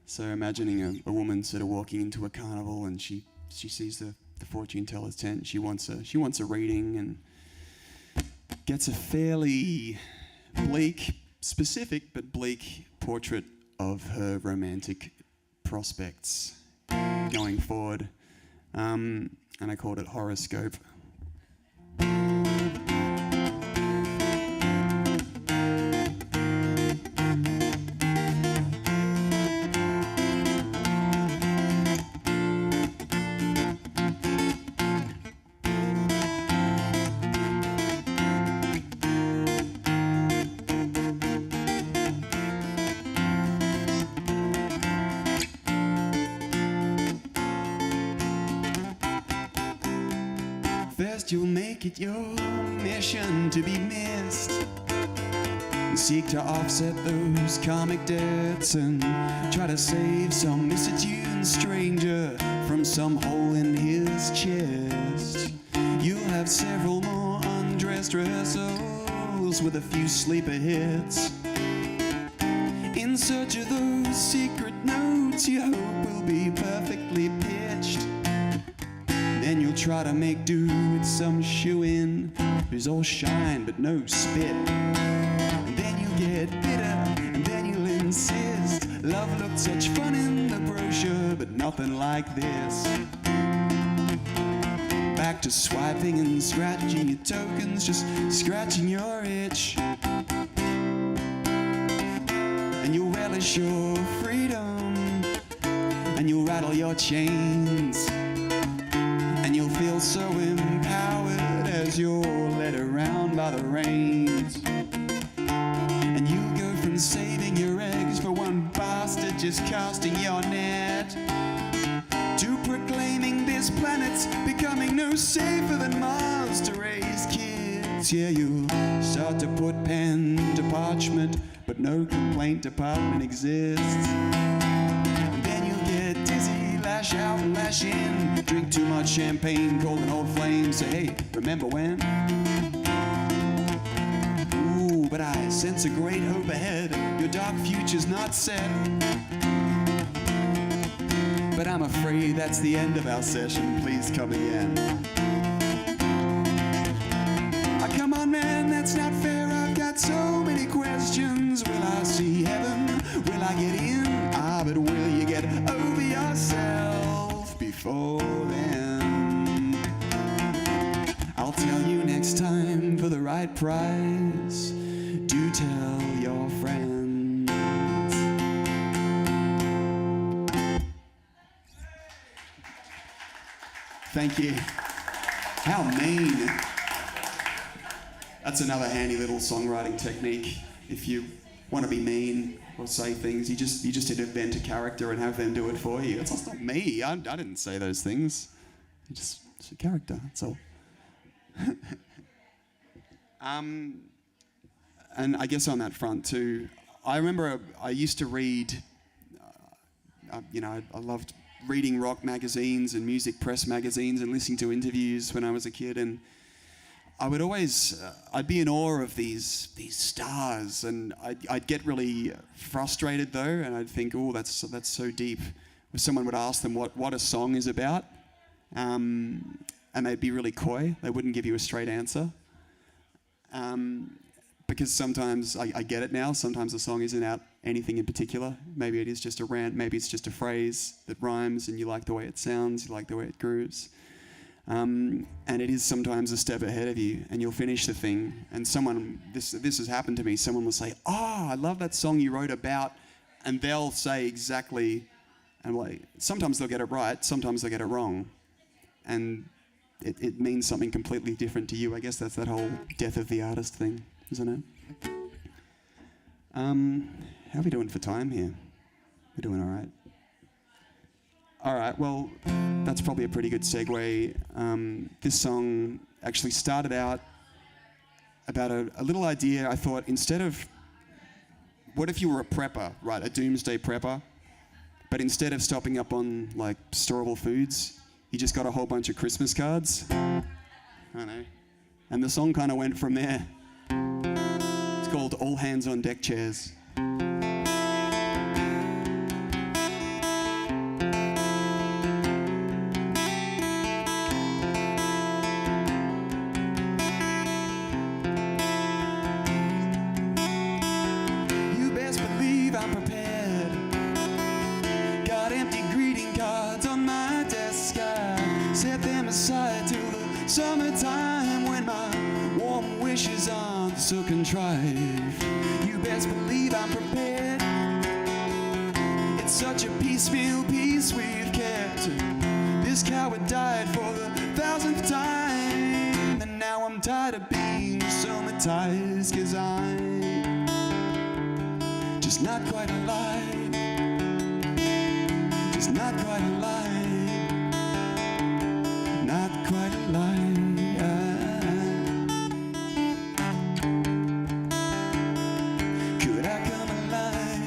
So imagining a woman sort of walking into a carnival and she sees the fortune teller's tent. She wants a reading and gets a fairly bleak, specific but bleak portrait of her romantic prospects going forward. And I called it Horoscope. First you'll make it your mission to be missed and seek to offset those karmic debts and try to save some misattuned stranger from some hole in his chest. You'll have several more undressed rehearsals with a few sleeper hits in search of those secret notes you hope will be perfectly pitched. Then you'll try to make do with some shoo-in who's all shine but no spit. And then you'll get bitter, and then you'll insist love looked such fun in the brochure, but nothing like this. Back to swiping and scratching your tokens, just scratching your itch. And you'll relish your freedom, and you'll rattle your chains. And you'll feel so empowered as you're led around by the reins. And you'll go from saving your eggs for one bastard just casting your net to proclaiming this planet's becoming no safer than Mars to raise kids. Yeah, you'll start to put pen to parchment, but no complaint department exists. And then you'll get dizzy, lash out and lash in, drink too much champagne, cold and old flames, say, hey, remember when? Ooh, but I sense a great hope ahead, your dark future's not set. But I'm afraid that's the end of our session, please come again. Oh, come on man, that's not fair, I've got so many questions. Will I see heaven? Will I I get in? But will you get over yourself before then? I'll tell you next time for the right price. Do tell your friends. Thank you. How mean. That's another handy little songwriting technique. If you want to be mean or say things, you just invent a character and have them do it for you. It's not me. I didn't say those things. It's a character. That's all. And I guess on that front too, I remember I used to read. I loved reading rock magazines and music press magazines and listening to interviews when I was a kid, and I would always, I'd be in awe of these stars, and I'd get really frustrated though, and I'd think, oh, that's so deep. If someone would ask them what a song is about, and they'd be really coy, they wouldn't give you a straight answer. Because sometimes, I get it now, sometimes a song isn't about anything in particular. Maybe it is just a rant, maybe it's just a phrase that rhymes and you like the way it sounds, you like the way it grooves. And it is sometimes a step ahead of you, and you'll finish the thing, and this has happened to me, someone will say, oh, I love that song you wrote about, and they'll say exactly, and like, sometimes they'll get it right, sometimes they'll get it wrong, and it means something completely different to you. I guess that's that whole death of the artist thing, isn't it? How are we doing for time here? We're doing all right. All right, well, that's probably a pretty good segue. This song actually started out about a little idea. I thought, instead of, what if you were a prepper, right, a doomsday prepper, but instead of stopping up on like storable foods, you just got a whole bunch of Christmas cards. I know. And the song kind of went from there. It's called All Hands on Deck Chairs. Summertime when my warm wishes aren't so contrived. You best believe I'm prepared. It's such a piecemeal piece we've kept. This coward died for the 1000th time, and now I'm tired of being somatized, 'cause I'm just not quite alive. Just not quite alive. Not quite alive. Could I come alive?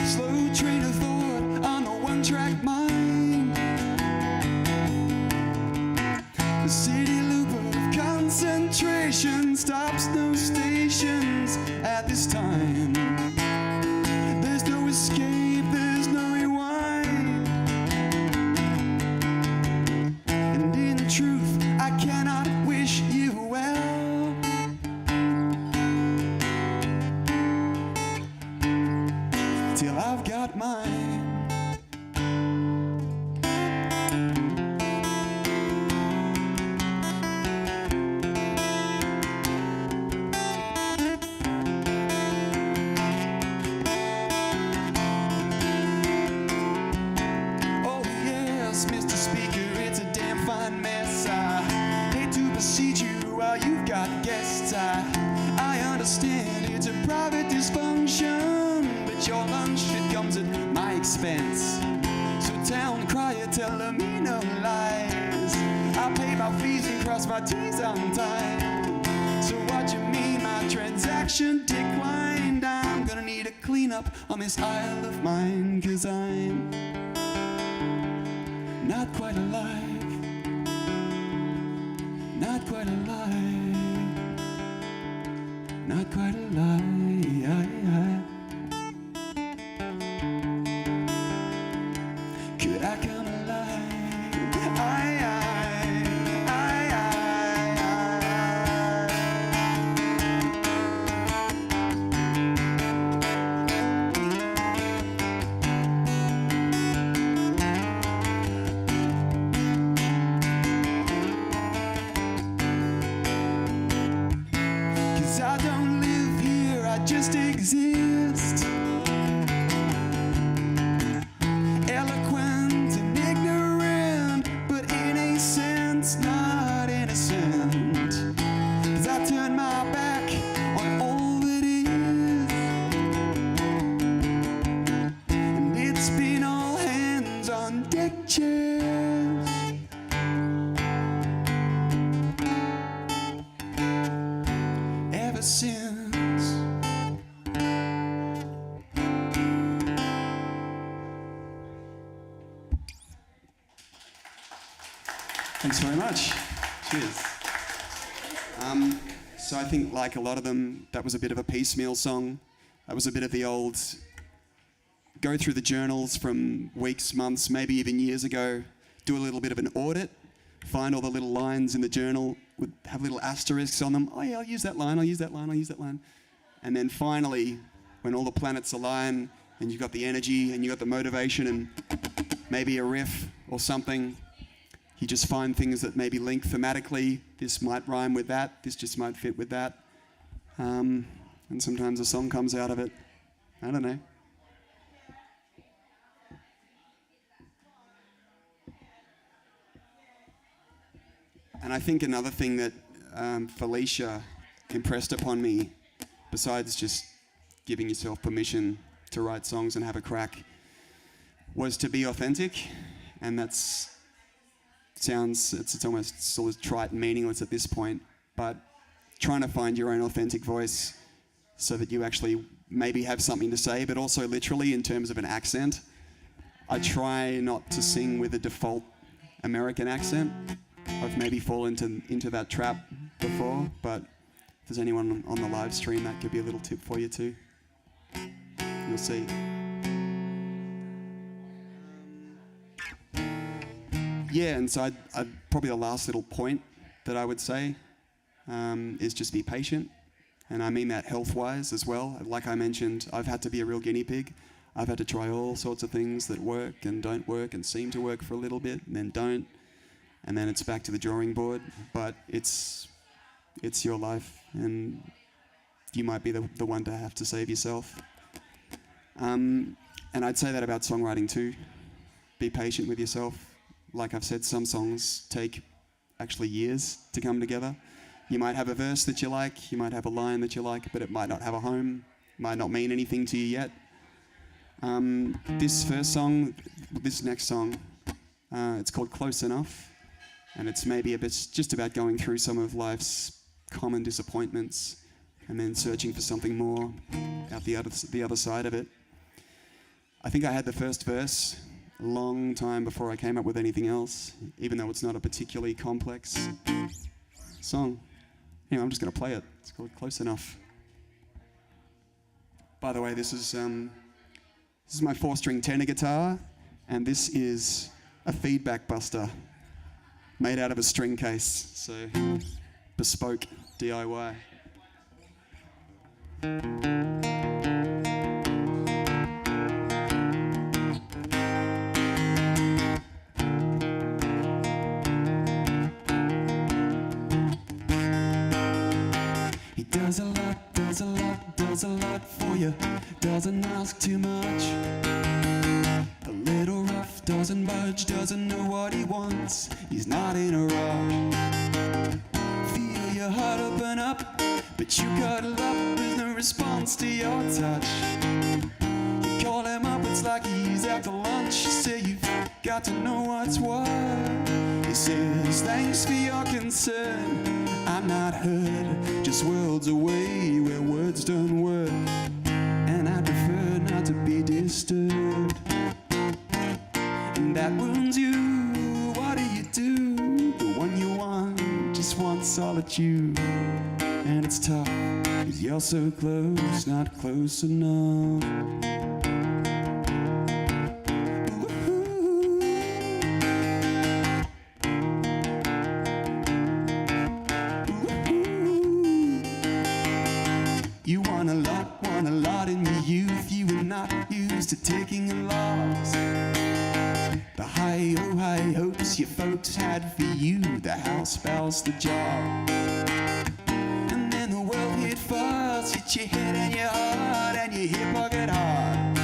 Slow train of thought on a one-track mind. The city loop of concentration stops no stations at this time. There's no escape, there's no rewind. And in truth, I cannot wish you well. Till I've got mine. I understand it's a private dysfunction, but your lunch, it comes at my expense. So town crier, tell me no lies. I pay my fees and cross my T's on time. So what you mean my transaction declined? I'm gonna need a cleanup on this Isle of mine, 'cause I'm not quite alive. Not quite alive. not quite a lie. Could I come alive? I don't live here, I just exist. Eloquent and ignorant, but in a sense not innocent. 'Cause I turn my back on all that is, and it's been all hands on deck chairs. Ever since. Thanks very much. Cheers. So I think, like a lot of them, that was a bit of a piecemeal song. That was a bit of the old go through the journals from weeks, months, maybe even years ago, do a little bit of an audit, find all the little lines in the journal, would have little asterisks on them. Oh yeah, I'll use that line, I'll use that line, I'll use that line. And then finally, when all the planets align and you've got the energy and you've got the motivation and maybe a riff or something, you just find things that maybe link thematically. This might rhyme with that, this just might fit with that. And sometimes a song comes out of it. I don't know. And I think another thing that Felicia impressed upon me, besides just giving yourself permission to write songs and have a crack, was to be authentic. And it's almost sort of trite and meaningless at this point, but trying to find your own authentic voice so that you actually maybe have something to say, but also literally in terms of an accent. I try not to sing with a default American accent. I've maybe fallen into that trap before, but if there's anyone on the live stream, that could be a little tip for you too. You'll see. Yeah, and so I'd probably the last little point that I would say is just be patient. And I mean that health-wise as well. Like I mentioned, I've had to be a real guinea pig. I've had to try all sorts of things that work and don't work and seem to work for a little bit and then don't. And then it's back to the drawing board. But it's your life, and you might be the one to have to save yourself. And I'd say that about songwriting too. Be patient with yourself. Like I've said, some songs take actually years to come together. You might have a verse that you like, you might have a line that you like, but it might not have a home, might not mean anything to you yet. This next song, it's called Close Enough, and it's maybe just about going through some of life's common disappointments and then searching for something more out the other side of it. I think I had the first verse a long time before I came up with anything else, even though it's not a particularly complex song. Anyway, I'm just going to play it. It's called Close Enough. By the way, this is my 4-string tenor guitar, and this is a feedback buster made out of a string case, so bespoke DIY. He does a lot for you, doesn't ask too much. A little rough, doesn't budge, doesn't know what he wants. He's not in a rush. Feel your heart open up, but you cuddle up, there's no response to your touch. You call him up, it's like he's out to lunch. You say you've got to know what's what. He says, thanks for your concern, I'm not hurt, just worlds away where words don't work, and I prefer not to be disturbed. And that wounds you, what do? The one you want just wants solitude, and it's tough, 'cause 'cause you're so close, not close enough. You want a lot in your youth. You were not used to taking a loss. The high hopes your folks had for you, the house spouse, the job. And then the world hit fast, hit your head and your heart and your hip pocket hard.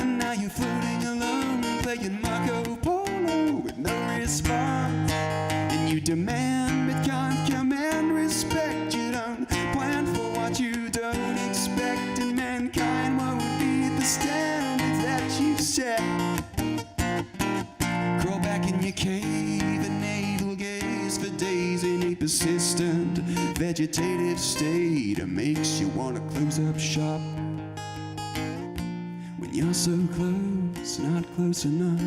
And now you're floating alone, playing Marco Polo with no response. And you demand but can't command respect. You don't plan for what you don't expect, and mankind won't be the standards that you've set. Crawl back in your cave and navel gaze for days in a persistent vegetative state. It makes you want to close up shop when you're so close, not close enough.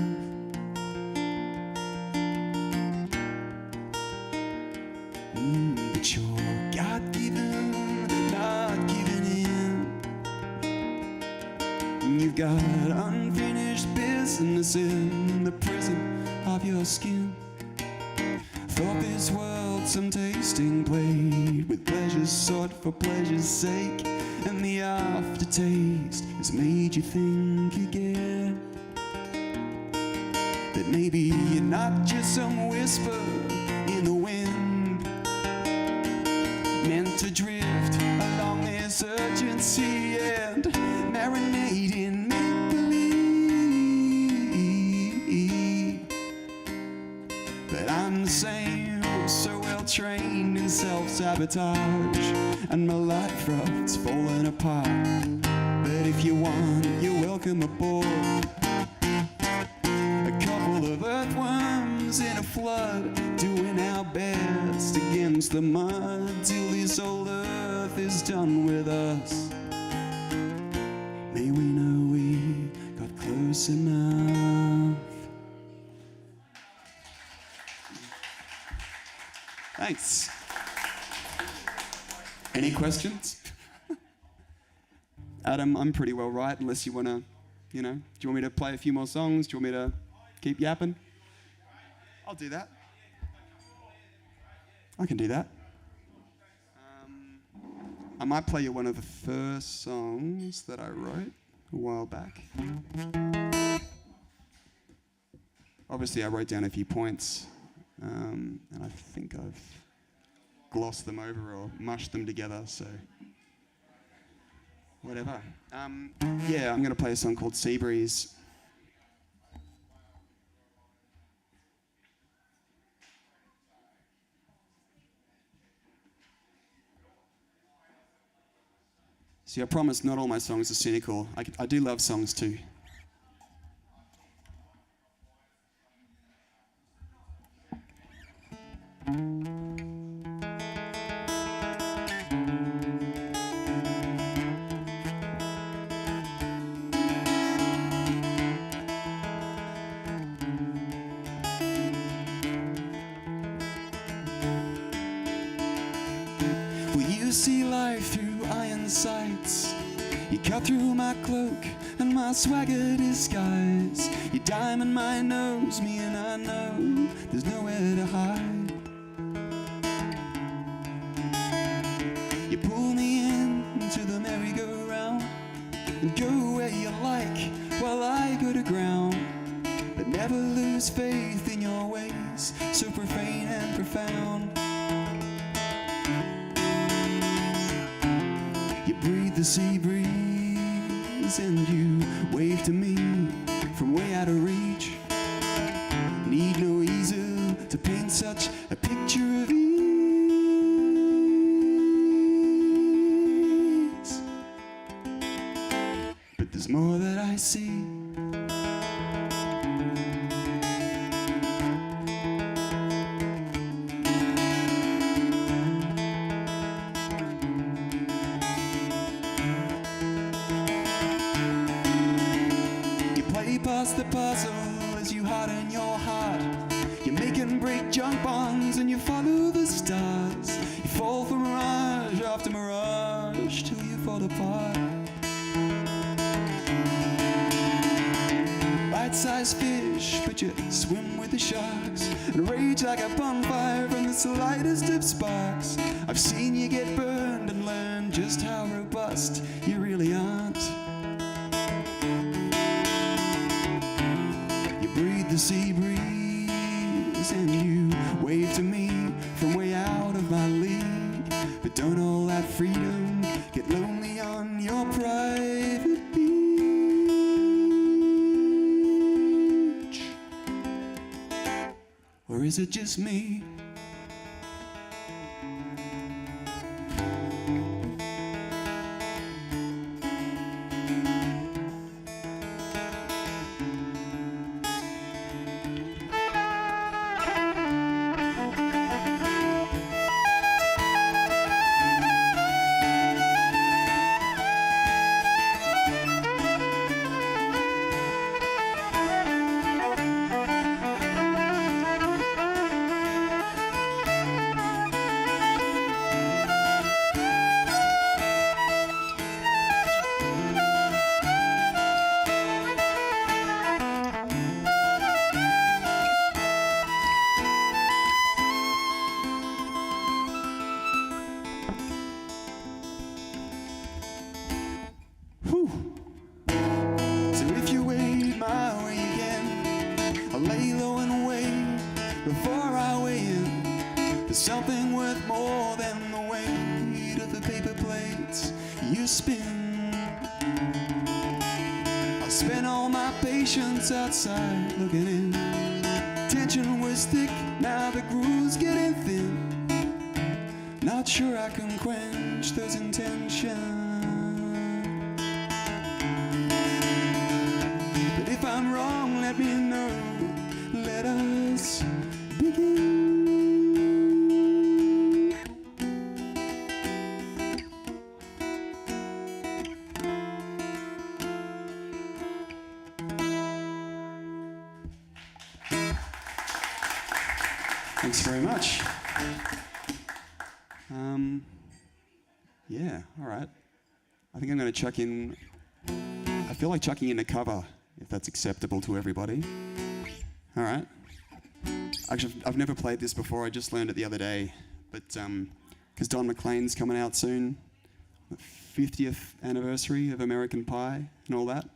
But you're God-given, not giving in. You've got unfinished business in the prison of your skin. Thought this world some tasting plate with pleasures sought for pleasure's sake, and the aftertaste has made you think again that maybe you're not just some whisper in the wind, meant to drift along this urgency and marinate in make-believe. But I'm the same, so well trained in self-sabotage, and my life raft's falling apart. But if you want, you're welcome aboard. A couple of earthworms in a flood, doing our best against the mud till this old earth is done with us. May we know we got close enough. Thanks. Any questions? Adam, I'm pretty well right, unless you want to, do you want me to play a few more songs? Do you want me to keep yapping? I'll do that. I can do that. I might play you one of the first songs that I wrote a while back. Obviously, I wrote down a few points, and I think I've glossed them over or mushed them together, so whatever. Yeah, I'm going to play a song called Sea Breeze. See, I promise not all my songs are cynical. I do love songs too. Will you see life through iron sights? You cut through my cloak and my swagger disguise. You diamond my nose, me and I know there's nowhere to hide. You pull me into the merry-go-round and go where you like while I go to ground. But never lose faith in your ways, so profane and profound. You breathe the sea breeze and you wave to me from way out of reach. Need no easel to paint such a picture of ease. But there's more that I see. Past the puzzle as you harden your heart. You make and break junk bonds and you follow the stars. You fall for mirage after mirage. apart. Bite-sized fish, but you swim with the sharks and rage like a bonfire from the slightest of sparks. I've seen you get burned and learn just how robust you really aren't. You breathe the sea breeze and you wave to me from way out of my league. But don't all that freedom get lonely on your private beach? Or is it just me? Something worth more than the weight of the paper plates you spin. I spent all my patience outside looking in. Tension was thick, now the groove's getting thin. Not sure I can quench those intentions. But if I'm wrong, let me know. Let us begin. Thanks very much. Yeah, all right. I think I'm going to chuck in, I feel like chucking in a cover, if that's acceptable to everybody. All right. Actually, I've never played this before. I just learned it the other day. But because Don McLean's coming out soon, the 50th anniversary of American Pie and all that.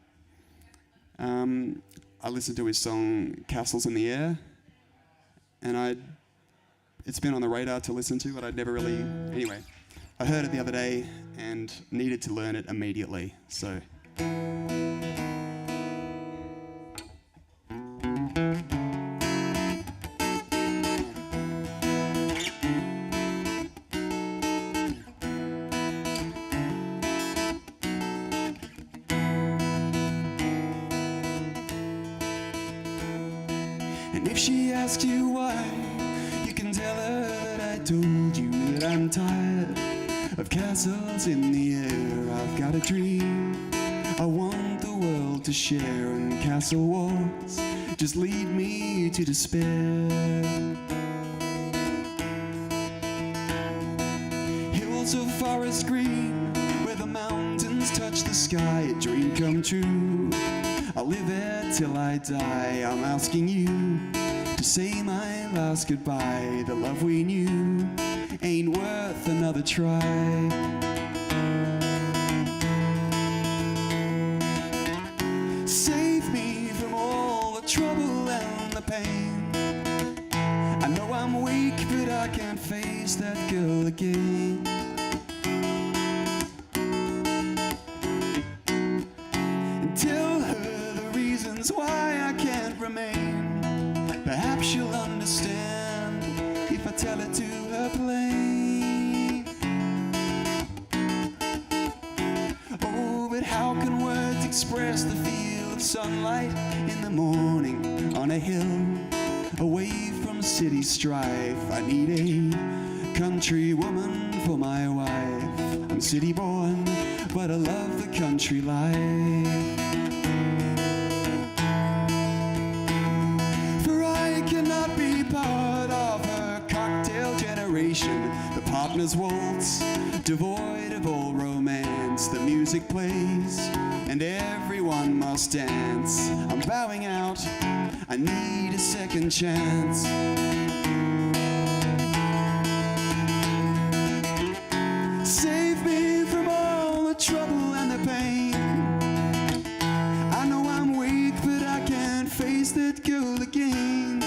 I listened to his song Castles in the Air, and it's been on the radar to listen to, but I'd never really... Anyway, I heard it the other day and needed to learn it immediately, so... And if she asks you why, you can tell her that I told you that I'm tired of castles in the air. I've got a dream I want the world to share, and castle walls just lead me to despair. Hills of forest green, where the mountains touch the sky, a dream come true. I'll live there till I die. I'm asking you to say my last goodbye. The love we knew ain't worth another try. Save me from all the trouble and the pain. I know I'm weak, but I can't face that girl again. And tell her the reasons why I can't remain. Perhaps she'll understand if I tell her to her plain. Oh, but how can words express the feel of sunlight in the morning on a hill away from city strife? I need a country woman for my wife. I'm city born, but I love the country life. Part of her cocktail generation, the partner's waltz, devoid of all romance. The music plays and everyone must dance. I'm bowing out, I need a second chance. Save me from all the trouble and the pain. I know I'm weak, but I can't face that girl again.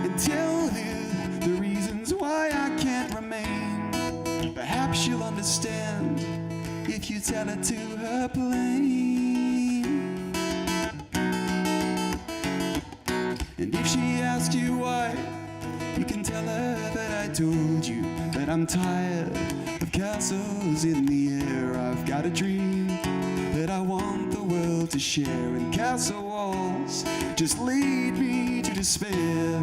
And tell her the reasons why I can't remain. Perhaps she'll understand if you tell her to her plain. And if she asks you why, you can tell her that I told you that I'm tired of castles in the air. I've got a dream that I want the world to share, and castle walls just lead me to despair.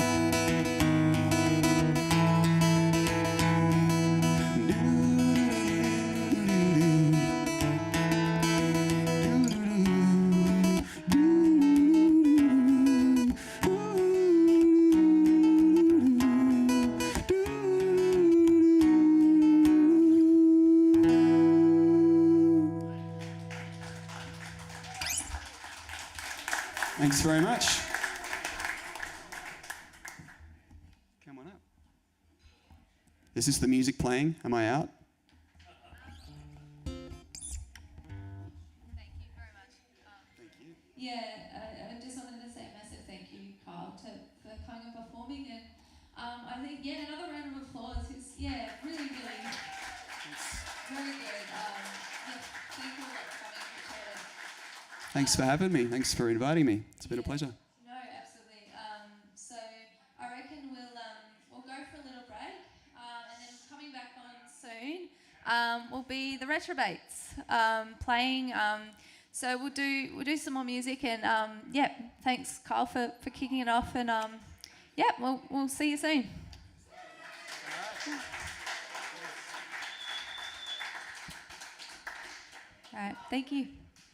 Thanks very much. Come on up. Is this the music playing? Am I out? Thank you very much. Yeah, I just wanted to say a massive thank you, Carl, for coming and performing. And I think, another round of applause is, really, really very good. Thank you all for coming. Appreciate it. Thanks for having me. Thanks for inviting me. It's been a pleasure. No, absolutely. So I reckon we'll go for a little break, and then coming back on soon will be the Retrobates playing. So we'll do some more music, and thanks Carl for kicking it off, and we'll see you soon. All right, thank you.